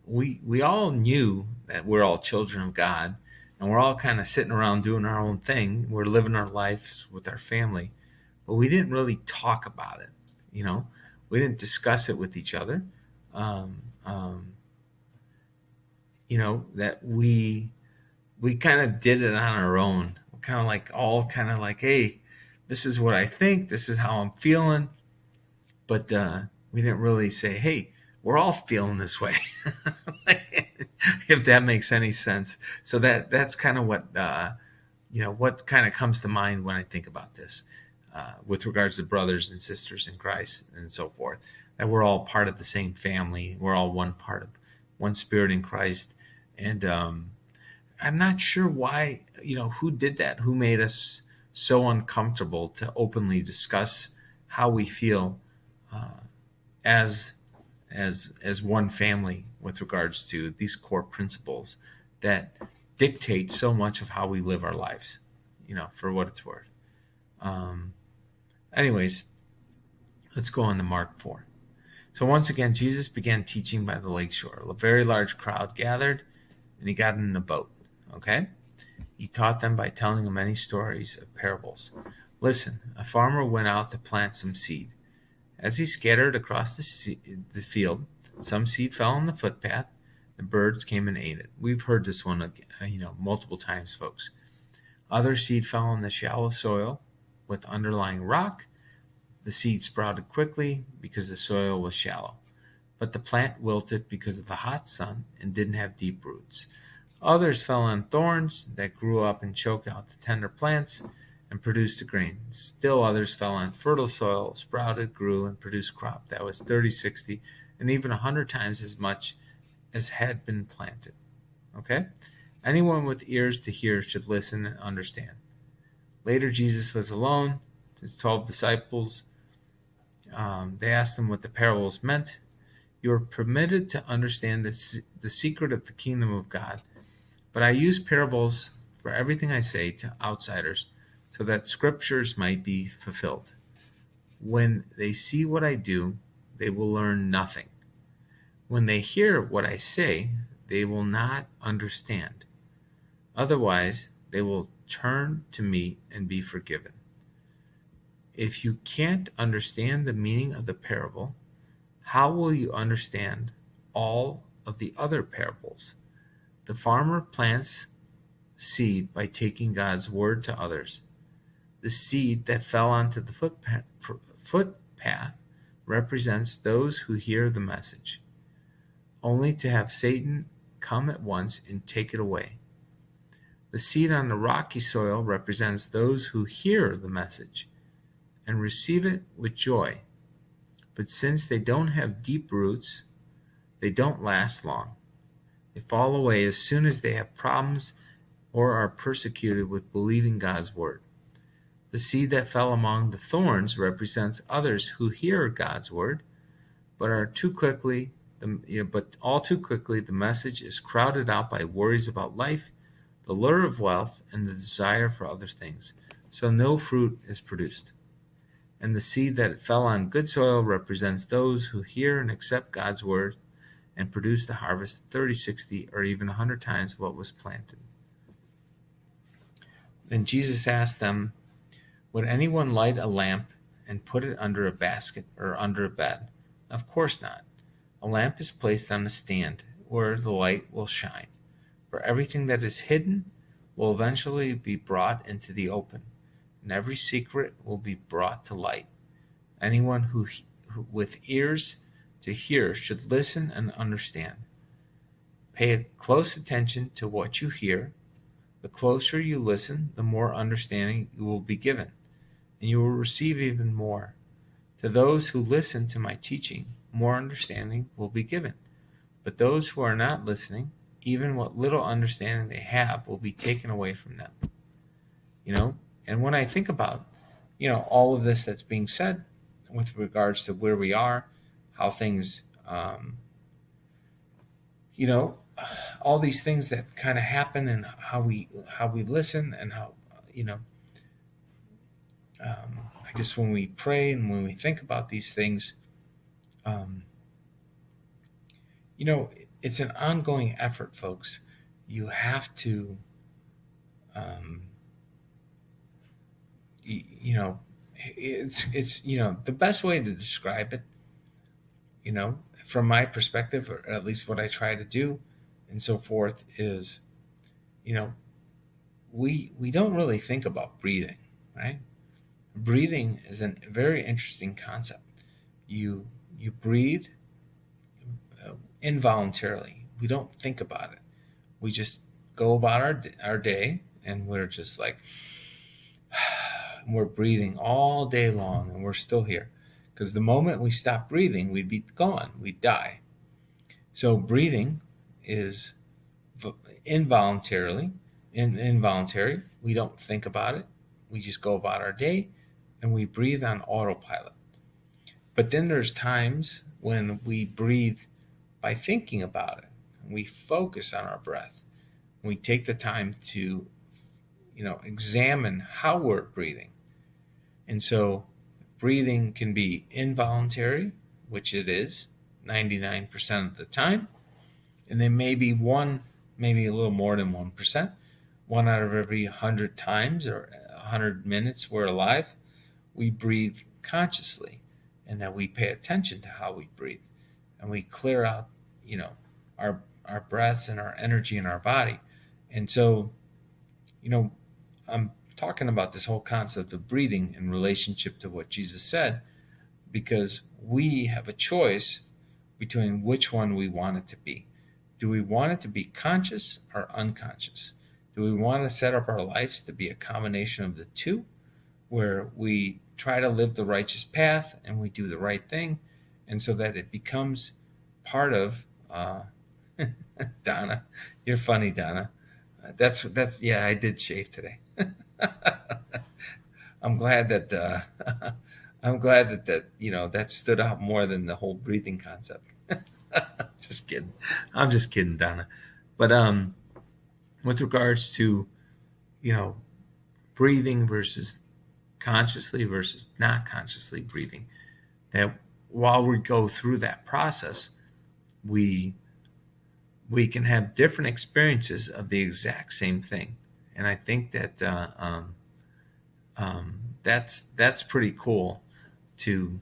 we all knew that we're all children of God, and we're all kind of sitting around doing our own thing. We're living our lives with our family, but we didn't really talk about it. We didn't discuss it with each other. Um, um, that we kind of did it on our own. We're kind of like, hey, this is what I think. This is how I'm feeling. But we didn't really say, hey, we're all feeling this way. If that makes any sense. So that's kind of what kind of comes to mind when I think about this, with regards to brothers and sisters in Christ and so forth. That we're all part of the same family. We're all one part of one spirit in Christ. And I'm not sure why, who did that, who made us so uncomfortable to openly discuss how we feel, as one family with regards to these core principles that dictate so much of how we live our lives, for what it's worth. Um, Anyways, let's go on to Mark 4. So once again, Jesus began teaching by the lakeshore. A very large crowd gathered, and he got in a boat. Okay? He taught them by telling them many stories of parables. Listen, a farmer went out to plant some seed. As he scattered across the field, Some seed fell on the footpath, and birds came and ate it. We've heard this one, multiple times, folks. Other seed fell on the shallow soil with underlying rock. The seed sprouted quickly because the soil was shallow, but the plant wilted because of the hot sun and didn't have deep roots. Others fell on thorns that grew up and choked out the tender plants and produced a grain. Still others fell on fertile soil, sprouted, grew, and produced crop that was 30, 60, and even 100 times as much as had been planted. Okay? Anyone with ears to hear should listen and understand. Later, Jesus was alone. His 12 disciples, they asked him what the parables meant. You are permitted to understand the secret of the kingdom of God, but I use parables for everything I say to outsiders so that scriptures might be fulfilled. When they see what I do, they will learn nothing. When they hear what I say, they will not understand. Otherwise, they will turn to me and be forgiven. If you can't understand the meaning of the parable, how will you understand all of the other parables? The farmer plants seed by taking God's word to others. The seed that fell onto the footpath represents those who hear the message, only to have Satan come at once and take it away. The seed on the rocky soil represents those who hear the message and receive it with joy. But since they don't have deep roots, they don't last long. They fall away as soon as they have problems or are persecuted with believing God's word. The seed that fell among the thorns represents others who hear God's word, but all too quickly the message is crowded out by worries about life, the lure of wealth, and the desire for other things, so no fruit is produced. And the seed that fell on good soil represents those who hear and accept God's word and produce the harvest 30, 60, or even 100 times what was planted. Then Jesus asked them, would anyone light a lamp and put it under a basket or under a bed? Of course not. A lamp is placed on a stand where the light will shine. For everything that is hidden will eventually be brought into the open, and every secret will be brought to light. Anyone who with ears to hear should listen and understand. Pay close attention to what you hear. The closer you listen, the more understanding you will be given, and you will receive even more. To those who listen to my teaching, more understanding will be given. But those who are not listening, even what little understanding they have will be taken away from them. And when I think about, all of this that's being said with regards to where we are, how things, all these things that kind of happen and how we listen and how, I guess when we pray and when we think about these things, it's an ongoing effort, folks. You have to, it's the best way to describe it, from my perspective, or at least what I try to do and so forth, is, we don't really think about breathing, right? Breathing is a very interesting concept. You breathe involuntarily. We don't think about it. We just go about our day, and we're just like, we're breathing all day long, and we're still here. Because the moment we stop breathing, we'd be gone. We'd die. So breathing is involuntary. We don't think about it. We just go about our day, and we breathe on autopilot. But then there's times when we breathe by thinking about it. And we focus on our breath. We take the time to, examine how we're breathing. And so breathing can be involuntary, which it is 99% of the time. And then maybe a little more than 1%, 1 out of every 100 times or 100 minutes we're alive, we breathe consciously, and that we pay attention to how we breathe. and we clear out, our breaths and our energy in our body. And so, I'm talking about this whole concept of breathing in relationship to what Jesus said, because we have a choice between which one we want it to be. Do we want it to be conscious or unconscious? Do we want to set up our lives to be a combination of the two, where we try to live the righteous path and we do the right thing, and so that it becomes part of Donna, you're funny, Donna. That's yeah, I did shave today. I'm glad that I'm glad that stood out more than the whole breathing concept. Just kidding. I'm just kidding, Donna. But with regards to you know breathing versus consciously versus not consciously breathing, that while we go through that process, we can have different experiences of the exact same thing. And I think that that's pretty cool to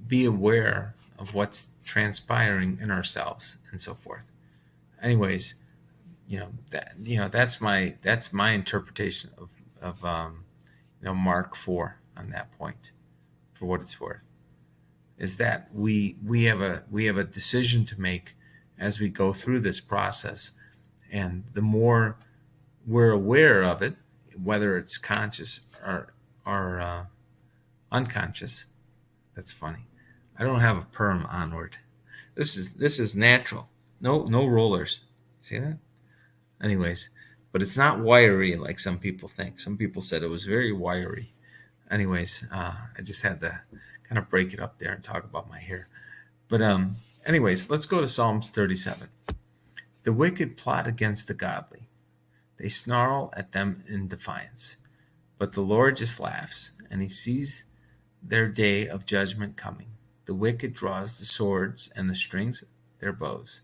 be aware of what's transpiring in ourselves and so forth. Anyways, that's my interpretation of Mark 4 on that point. For what it's worth, is that we have a decision to make as we go through this process, and the more we're aware of it, whether it's conscious or unconscious. That's funny. I don't have a perm onward. This is natural. No rollers. See that? Anyways, but it's not wiry like some people think. Some people said it was very wiry. Anyways, I just had to kind of break it up there and talk about my hair. But anyways, let's go to Psalms 37. The wicked plot against the godly. They snarl at them in defiance. But the Lord just laughs, and he sees their day of judgment coming. The wicked draws the swords and the strings their bows,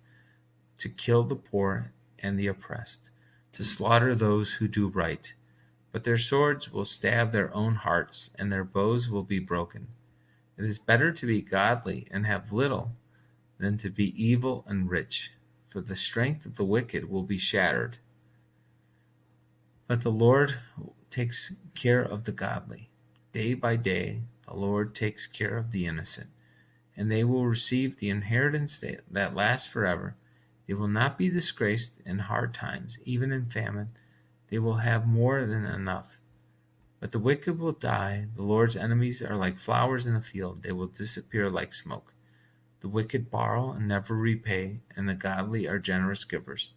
to kill the poor and the oppressed, to slaughter those who do right. But their swords will stab their own hearts, and their bows will be broken. It is better to be godly and have little than to be evil and rich, for the strength of the wicked will be shattered. But the Lord takes care of the godly. Day by day, the Lord takes care of the innocent, and they will receive the inheritance that lasts forever. They will not be disgraced in hard times, even in famine. They will have more than enough. But the wicked will die. The Lord's enemies are like flowers in a field. They will disappear like smoke. The wicked borrow and never repay, and the godly are generous givers.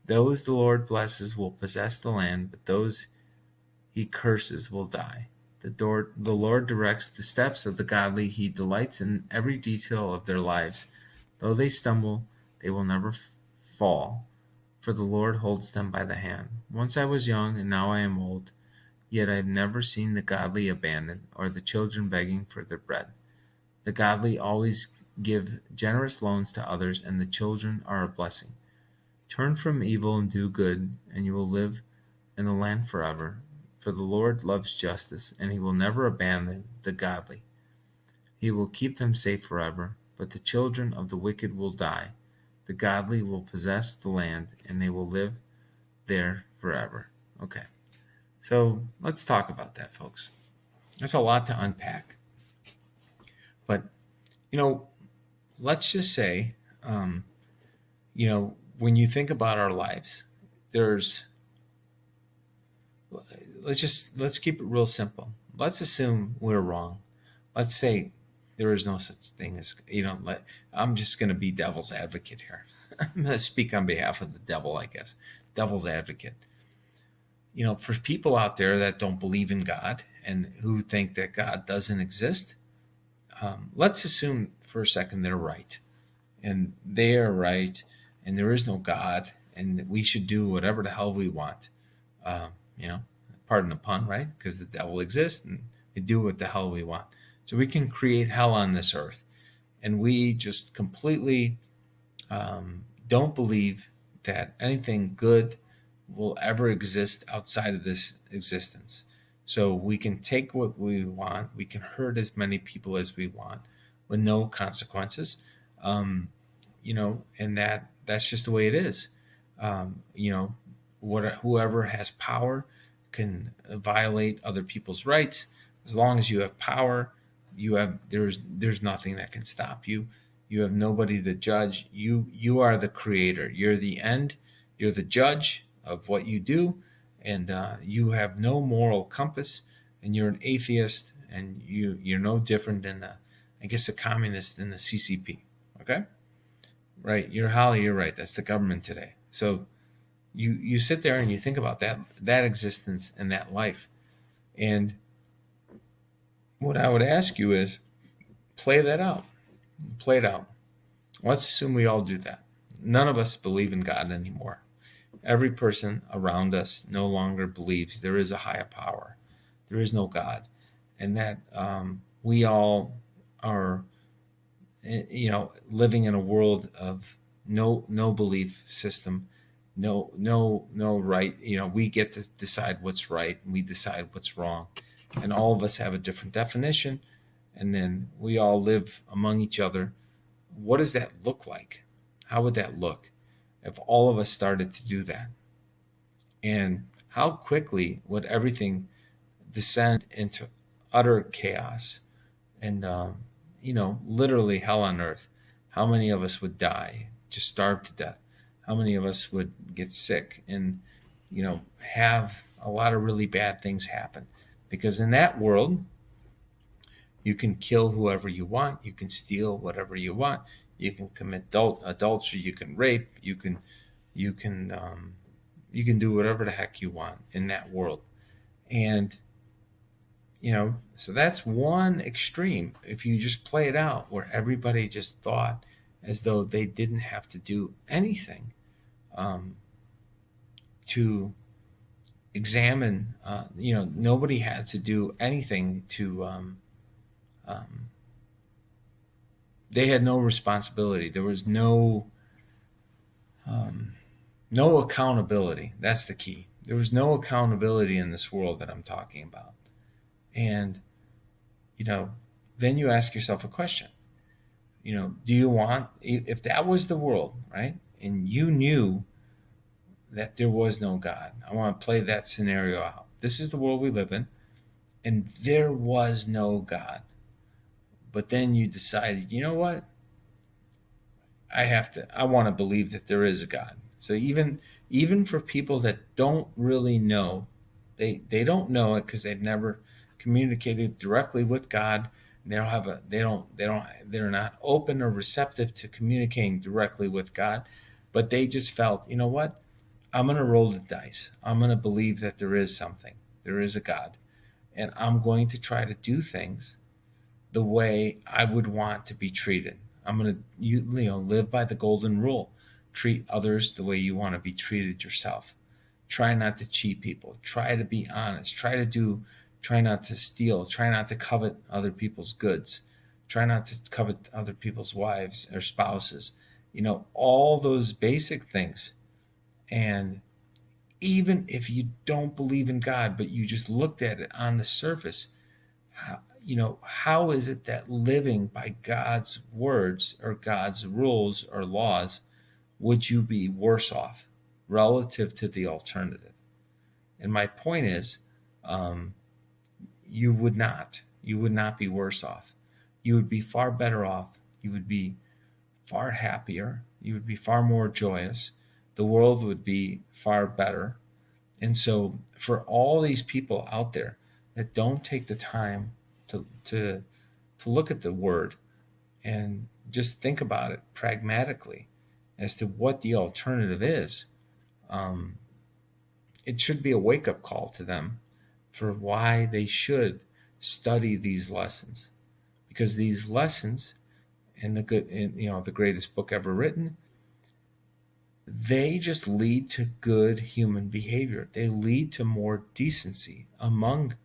Those the Lord blesses will possess the land, but those he curses will die. The Lord directs the steps of the godly. He delights in every detail of their lives. Though they stumble, they will never fall, for the Lord holds them by the hand. Once I was young, and now I am old, yet I have never seen the godly abandoned, or the children begging for their bread. The godly always give generous loans to others, and the children are a blessing. Turn from evil and do good, and you will live in the land forever. For the Lord loves justice, and he will never abandon the godly. He will keep them safe forever, but the children of the wicked will die. The godly will possess the land, and they will live there forever. Okay, so let's talk about that, folks. That's a lot to unpack. But, let's just say, when you think about our lives, let's keep it real simple. Let's assume we're wrong. Let's say there is no such thing as, I'm just going to be devil's advocate here. I'm going to speak on behalf of the devil, I guess. Devil's advocate. For people out there that don't believe in God and who think that God doesn't exist, let's assume for a second they're right. And they are right, and there is no God, and we should do whatever the hell we want. Pardon the pun, right? Because the devil exists, and we do what the hell we want. So we can create hell on this earth. And we just completely don't believe that anything good will ever exist outside of this existence. So we can take what we want. We can hurt as many people as we want. with no consequences. And that's just the way it is. Whoever has power can violate other people's rights. As long as you have power, there's nothing that can stop you. You have nobody to judge. You are the creator. You're the end. You're the judge of what you do, and you have no moral compass. And you're an atheist, and you're no different than the communist in the CCP. Okay, right? Holly. You're right. That's the government today. So you sit there and you think about that existence and that life. And what I would ask you is play that out. Play it out. Let's assume we all do that. None of us believe in God anymore. Every person around us no longer believes there is a higher power. There is no God. And that we all are, living in a world of no belief system, no right. We get to decide what's right, and we decide what's wrong, and all of us have a different definition, and then we all live among each other. What does that look like? How would that look if all of us started to do that? And how quickly would everything descend into utter chaos and literally hell on earth? How many of us would die, just starve to death? How many of us would get sick and have a lot of really bad things happen? Because in that world, you can kill whoever you want, you can steal whatever you want, you can commit adultery, you can rape, you can do whatever the heck you want in that world. And so that's one extreme. If you just play it out where everybody just thought as though they didn't have to do anything to examine, nobody had to do anything to, they had no responsibility. There was no accountability. That's the key. There was no accountability in this world that I'm talking about. And, then you ask yourself a question. Do you want, if that was the world, right? And you knew that there was no God. I want to play that scenario out. This is the world we live in, and there was no God. But then you decided, you know what? I want to believe that there is a God. So even for people that don't really know, they don't know it because they've never communicated directly with God. And they're not open or receptive to communicating directly with God, but they just felt, you know what? I'm going to roll the dice. I'm going to believe that there is something. There is a God. And I'm going to try to do things the way I would want to be treated. I'm going to live by the golden rule. Treat others the way you want to be treated yourself. Try not to cheat people. Try to be honest. Try not to steal. Try not to covet other people's goods. Try not to covet other people's wives or spouses. All those basic things. And even if you don't believe in God, but you just looked at it on the surface, how is it that living by God's words or God's rules or laws would you be worse off relative to the alternative? And my point is, you would not be worse off. You would be far better off. You would be far happier. You would be far more joyous. The world would be far better. And so for all these people out there that don't take the time to look at the word and just think about it pragmatically as to what the alternative is, it should be a wake-up call to them for why they should study these lessons. Because these lessons in the greatest book ever written, they just lead to good human behavior. They lead to more decency among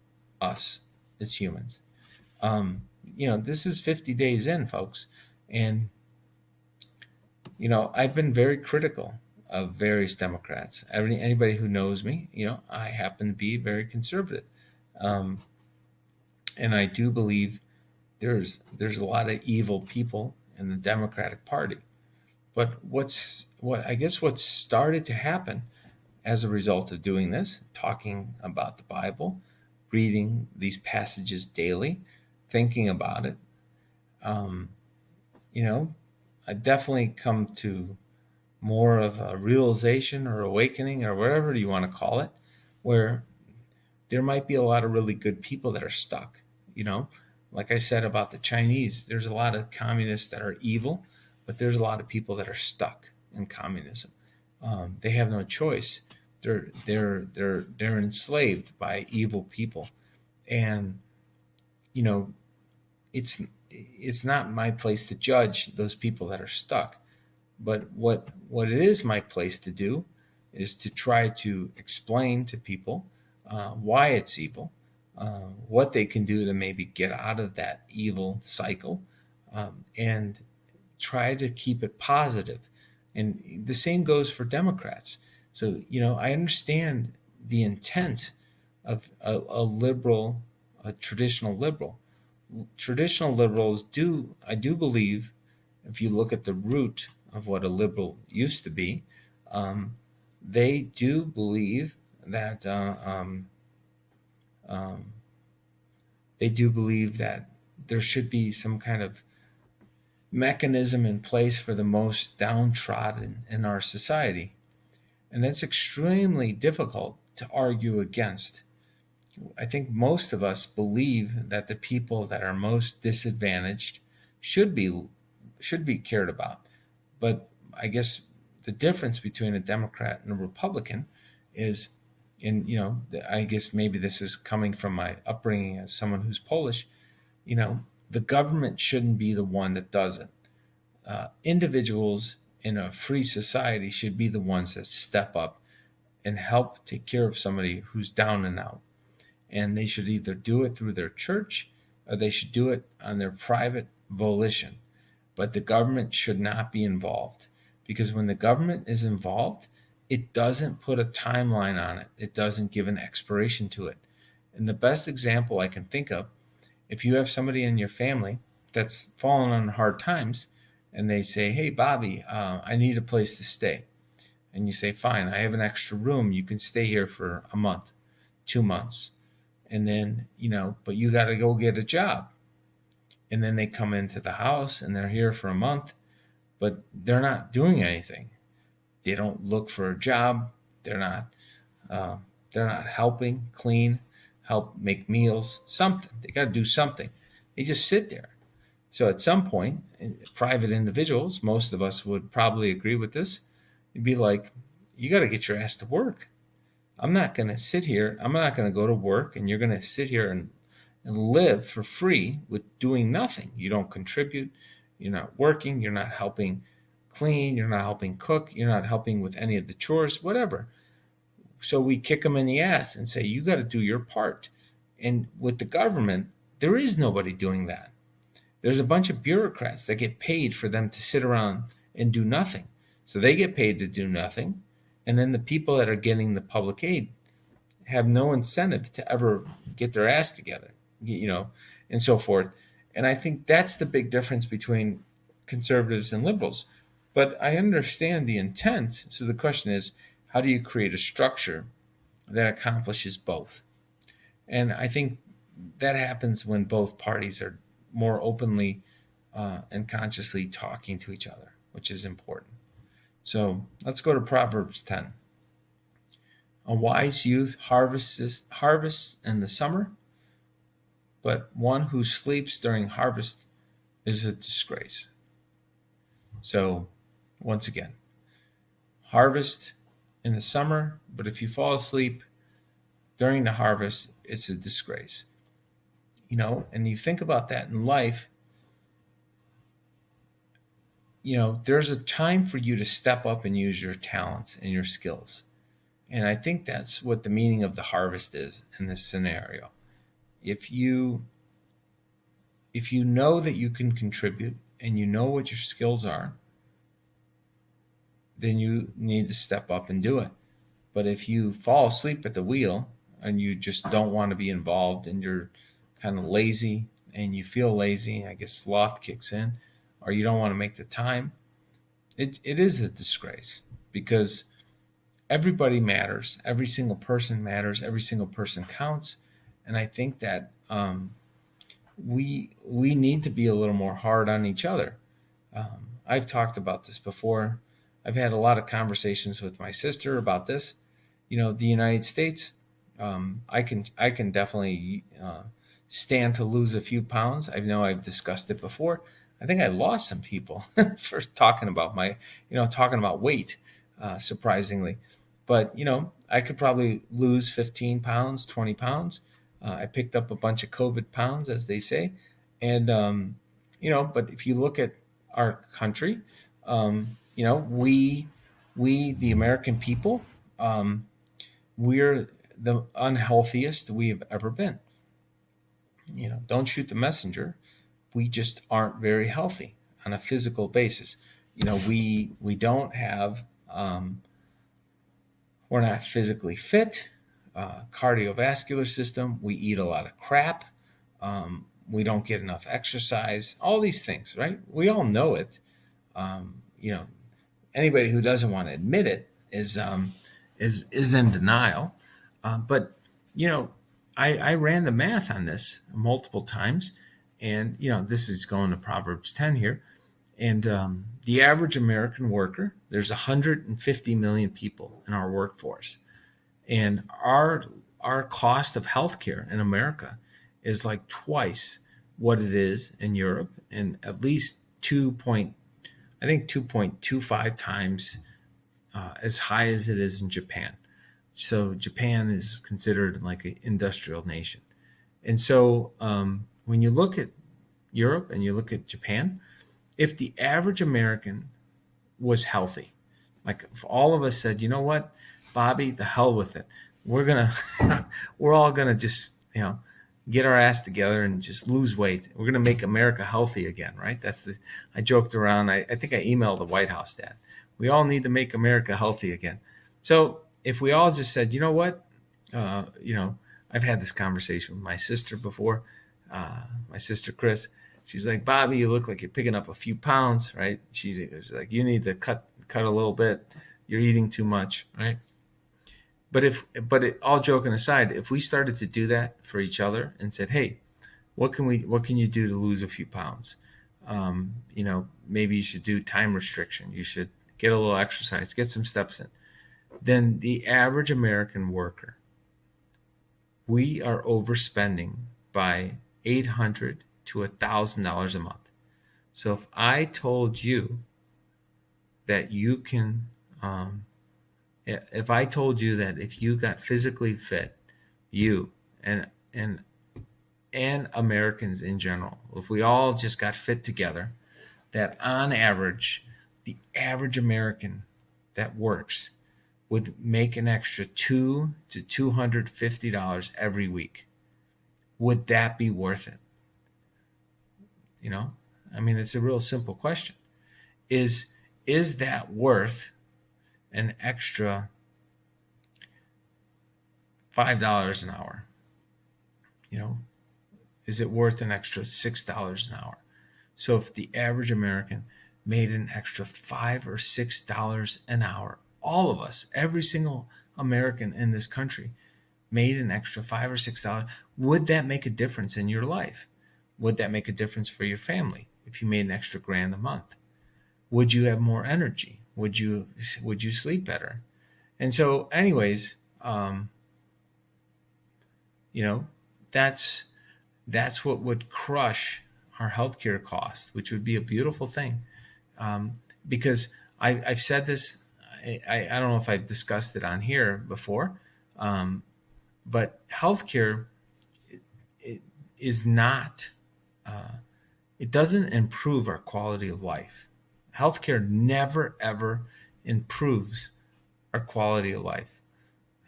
us as humans. This is 50 days in, folks. And, I've been very critical of various Democrats. Anybody who knows me, I happen to be very conservative. And I do believe there's a lot of evil people in the Democratic Party. But what started to happen as a result of doing this, talking about the Bible, reading these passages daily, thinking about it, um, you know, I definitely come to more of a realization or awakening or whatever you want to call it, where there might be a lot of really good people that are stuck. You know, like I said about the Chinese, there's a lot of communists that are evil, but there's a lot of people that are stuck in communism. They have no choice. They're enslaved by evil people, and you know, it's not my place to judge those people that are stuck. But what it is my place to do is to try to explain to people why it's evil, what they can do to maybe get out of that evil cycle, and try to keep it positive. And the same goes for Democrats. So, I understand the intent of a liberal, a traditional liberal. Traditional liberals I do believe, if you look at the root of what a liberal used to be, um, they do believe that um, they do believe that there should be some kind of mechanism in place for the most downtrodden in our society. And that's extremely difficult to argue against. I think most of us believe that the people that are most disadvantaged should be cared about. But I guess the difference between a Democrat and a Republican is, I guess maybe this is coming from my upbringing as someone who's Polish. You know, the government shouldn't be the one that does it. Individuals in a free society should be the ones that step up and help take care of somebody who's down and out. And they should either do it through their church or they should do it on their private volition. But the government should not be involved, because when the government is involved, it doesn't put a timeline on it. It doesn't give an expiration to it. And the best example I can think of, if you have somebody in your family that's fallen on hard times and they say, "Hey, Bobby, I need a place to stay." And you say, "Fine, I have an extra room. You can stay here for a month, 2 months." And then, but you got to go get a job. And then they come into the house and they're here for a month, but they're not doing anything. They don't look for a job. They're not. Uh, they're not helping clean, help make meals, something. They got to do something. They just sit there. So at some point, private individuals, most of us would probably agree with this. You'd be like, you got to get your ass to work. I'm not going to sit here. I'm not going to go to work, and you're going to sit here and live for free with doing nothing. You don't contribute. You're not working. You're not helping clean. You're not helping cook. You're not helping with any of the chores, whatever. So we kick them in the ass and say, you got to do your part. And with the government, there is nobody doing that. There's a bunch of bureaucrats that get paid for them to sit around and do nothing. So they get paid to do nothing. And then the people that are getting the public aid have no incentive to ever get their ass together, and so forth. And I think that's the big difference between conservatives and liberals. But I understand the intent. So the question is, how do you create a structure that accomplishes both? And I think that happens when both parties are more openly and consciously talking to each other, which is important. So let's go to Proverbs 10. A wise youth harvests in the summer, but one who sleeps during harvest is a disgrace. So once again, harvest in the summer, but if you fall asleep during the harvest, it's a disgrace. And you think about that in life, there's a time for you to step up and use your talents and your skills. And I think that's what the meaning of the harvest is in this scenario. If you know that you can contribute and you know what your skills are, then you need to step up and do it. But if you fall asleep at the wheel and you just don't want to be involved and you're kind of lazy and you feel lazy, I guess sloth kicks in, or you don't want to make the time, it is a disgrace, because everybody matters. Every single person matters. Every single person counts. And I think that we need to be a little more hard on each other. I've talked about this before. I've had a lot of conversations with my sister about this. The United States, I can definitely stand to lose a few pounds. I know I've discussed it before. I think I lost some people for talking about talking about weight, surprisingly. But I could probably lose 15 pounds, 20 pounds. I picked up a bunch of COVID pounds, as they say, and but if you look at our country, we the American people, we're the unhealthiest we have ever been. Don't shoot the messenger. We just aren't very healthy on a physical basis. We don't have we're not physically fit. Cardiovascular system, we eat a lot of crap. We don't get enough exercise. All these things, right? We all know it. Um, you know, Anybody who doesn't want to admit it is in denial. But you know, I ran the math on this multiple times, and this is going to Proverbs 10 here. And the average American worker, there's 150 million people in our workforce, and our cost of healthcare in America is like twice what it is in Europe, and at least 2.25 times as high as it is in Japan. So Japan is considered like an industrial nation. And so when you look at Europe and you look at Japan, if the average American was healthy, like if all of us said, you know what, Bobby, the hell with it. We're all gonna just, get our ass together and just lose weight. We're gonna make America healthy again, right? I joked around. I think I emailed the White House that we all need to make America healthy again. So if we all just said, you know what, I've had this conversation with my sister before, my sister Chris. She's like, Bobby, you look like you're picking up a few pounds, right? She was like, you need to cut a little bit. You're eating too much, right? All joking aside, if we started to do that for each other and said, hey, what can you do to lose a few pounds? Maybe you should do time restriction. You should get a little exercise, get some steps in. Then the average American worker, we are overspending by $800 to $1,000 a month. So if I told you that you can, if I told you that if you got physically fit, you and Americans in general, if we all just got fit together, that on average, the average American that works would make an extra $200 to $250 every week. Would that be worth it? It's a real simple question. Is that worth an extra $5 an hour? Is it worth an extra $6 an hour? So if the average American made an extra $5 or $6 an hour, all of us, every single American in this country made an extra $5 or $6, would that make a difference in your life? Would that make a difference for your family if you made an extra $1,000 a month? Would you have more energy? Would you sleep better? And so, anyways, that's what would crush our healthcare costs, which would be a beautiful thing. Because I've said this, I don't know if I've discussed it on here before, but healthcare is not, it doesn't improve our quality of life. Healthcare never, ever improves our quality of life.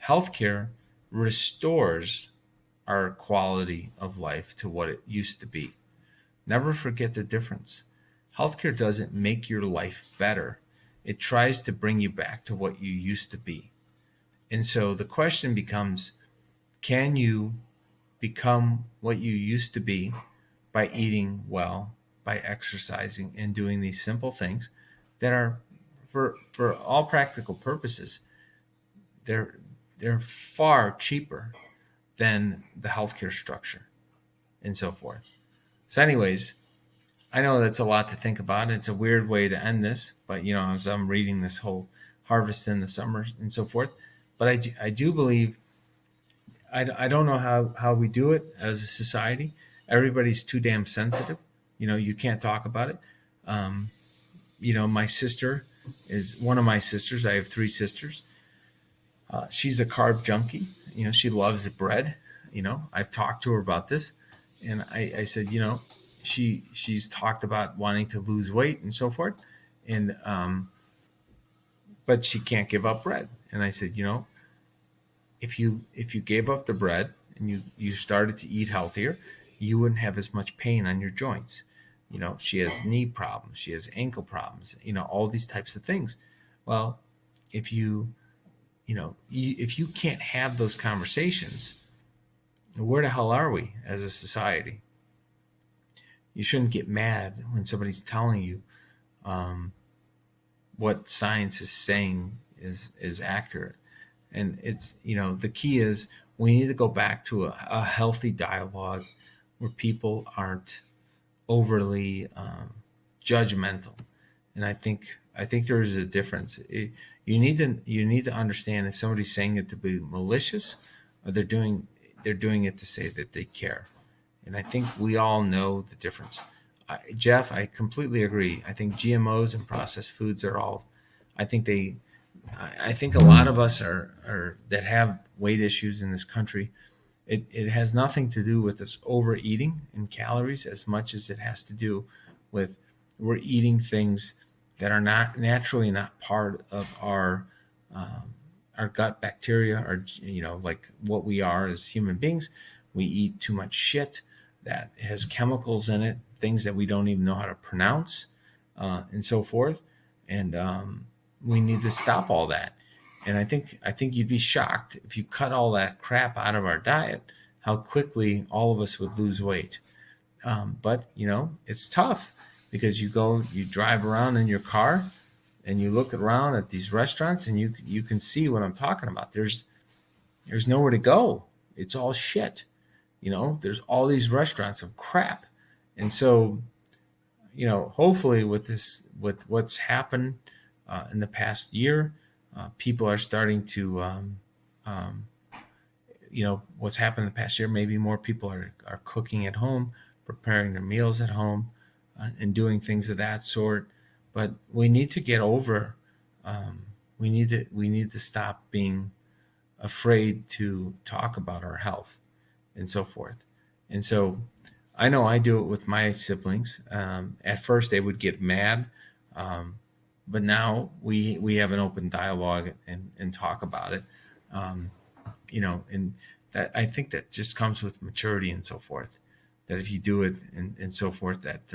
Healthcare restores our quality of life to what it used to be. Never forget the difference. Healthcare doesn't make your life better. It tries to bring you back to what you used to be. And so the question becomes, can you become what you used to be by eating well, by exercising, and doing these simple things that are, for all practical purposes, they're they're far cheaper than the healthcare structure and so forth. So, anyways, I know that's a lot to think about. It's a weird way to end this, but as I'm reading this whole harvest in the summer and so forth, but I do believe, I don't know how we do it as a society. Everybody's too damn sensitive. You can't talk about it. Um, my sister is one of my sisters. I have three sisters. She's a carb junkie. She loves bread. I've talked to her about this, and I said, she's talked about wanting to lose weight and so forth, and but she can't give up bread. And I said, if you gave up the bread and you started to eat healthier, you wouldn't have as much pain on your joints. She has knee problems, she has ankle problems, all these types of things. Well, if if you can't have those conversations, where the hell are we as a society? You shouldn't get mad when somebody's telling you what science is saying is accurate. And it's, the key is we need to go back to a healthy dialogue where people aren't overly judgmental. And I think there is a difference. You need to understand if somebody's saying it to be malicious, or they're doing it to say that they care. And I think we all know the difference. Jeff, I completely agree. I think GMOs and processed foods are all. I think a lot of us are that have weight issues in this country. It has nothing to do with us overeating in calories as much as it has to do with we're eating things that are naturally not part of our gut bacteria, or like what we are as human beings. We eat too much shit that has chemicals in it, things that we don't even know how to pronounce, and so forth. And we need to stop all that. And I think you'd be shocked if you cut all that crap out of our diet, how quickly all of us would lose weight. But it's tough, because you drive around in your car and you look around at these restaurants, and you can see what I'm talking about. There's nowhere to go. It's all shit. There's all these restaurants of crap. And so, hopefully with what's happened in the past year, people are starting to, what's happened in the past year, maybe more people are cooking at home, preparing their meals at home, and doing things of that sort. But we need to get over, we need to stop being afraid to talk about our health and so forth. And so I know I do it with my siblings. At first they would get mad, but now we have an open dialogue and talk about it. And that, I think that just comes with maturity and so forth, that if you do it and so forth, that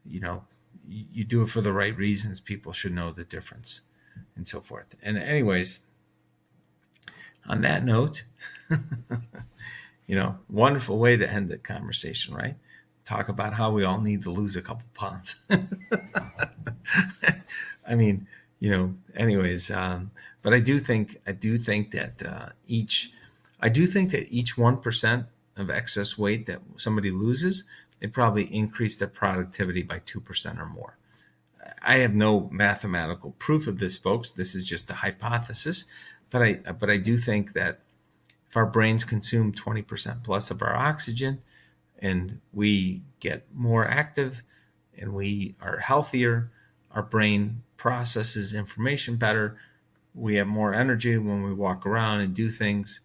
you do it for the right reasons, people should know the difference and so forth. And anyways, on that note, wonderful way to end the conversation, right? Talk about how we all need to lose a couple pounds. I mean, anyways, but I do think that each 1% of excess weight that somebody loses, they probably increase their productivity by 2% or more. I have no mathematical proof of this, folks. This is just a hypothesis, but I do think that if our brains consume 20% plus of our oxygen, and we get more active and we are healthier, our brain processes information better, we have more energy when we walk around and do things.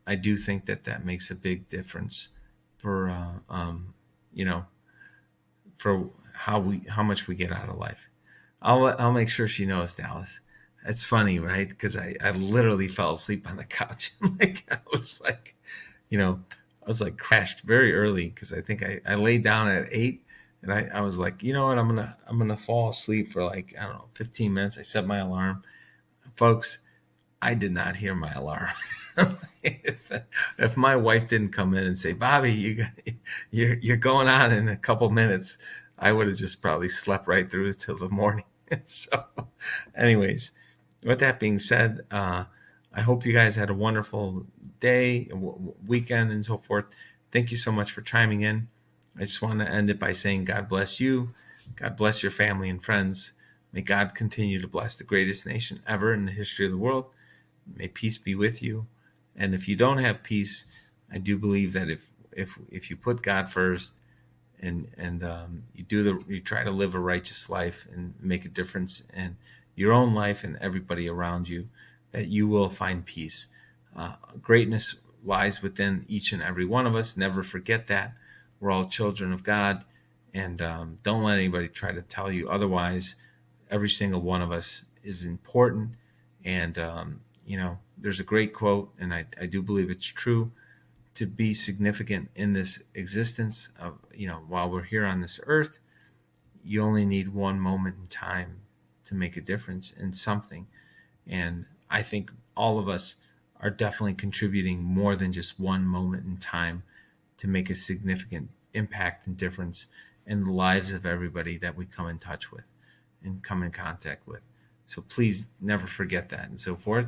I do think that makes a big difference for for how much we get out of life. I'll make sure she knows, Dallas. It's funny, right? Because I literally fell asleep on the couch. I was like crashed very early, because I think I laid down at 8, and I was like, you know what, I'm gonna fall asleep for 15 minutes. I set my alarm. Folks, I did not hear my alarm. if my wife didn't come in and say, Bobby, you're going on in a couple minutes, I would have just probably slept right through it till the morning. So anyways, with that being said, I hope you guys had a wonderful day, weekend, and so forth. Thank you so much for chiming in. I just want to end it by saying God bless you. God bless your family and friends. May God continue to bless the greatest nation ever in the history of the world. May peace be with you. And if you don't have peace, I do believe that if you put God first and you try to live a righteous life and make a difference in your own life and everybody around you, that you will find peace. Greatness lies within each and every one of us. Never forget that. We're all children of God, and don't let anybody try to tell you otherwise. Every single one of us is important, and there's a great quote, and I do believe it's true. To be significant in this existence of, while we're here on this earth, you only need one moment in time to make a difference in something. And I think all of us are definitely contributing more than just one moment in time to make a significant impact and difference in the lives of everybody that we come in touch with and come in contact with. So please never forget that, and so forth.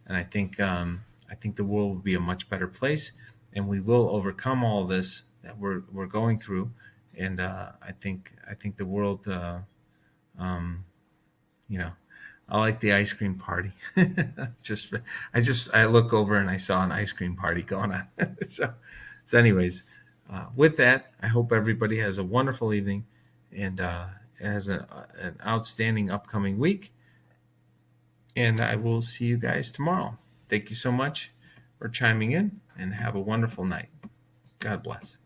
And I think the world will be a much better place, and we will overcome all this that we're going through. And I think the world, I like the ice cream party. I look over and I saw an ice cream party going on. so anyways, with that, I hope everybody has a wonderful evening and has an outstanding upcoming week. And I will see you guys tomorrow. Thank you so much for chiming in, and have a wonderful night. God bless.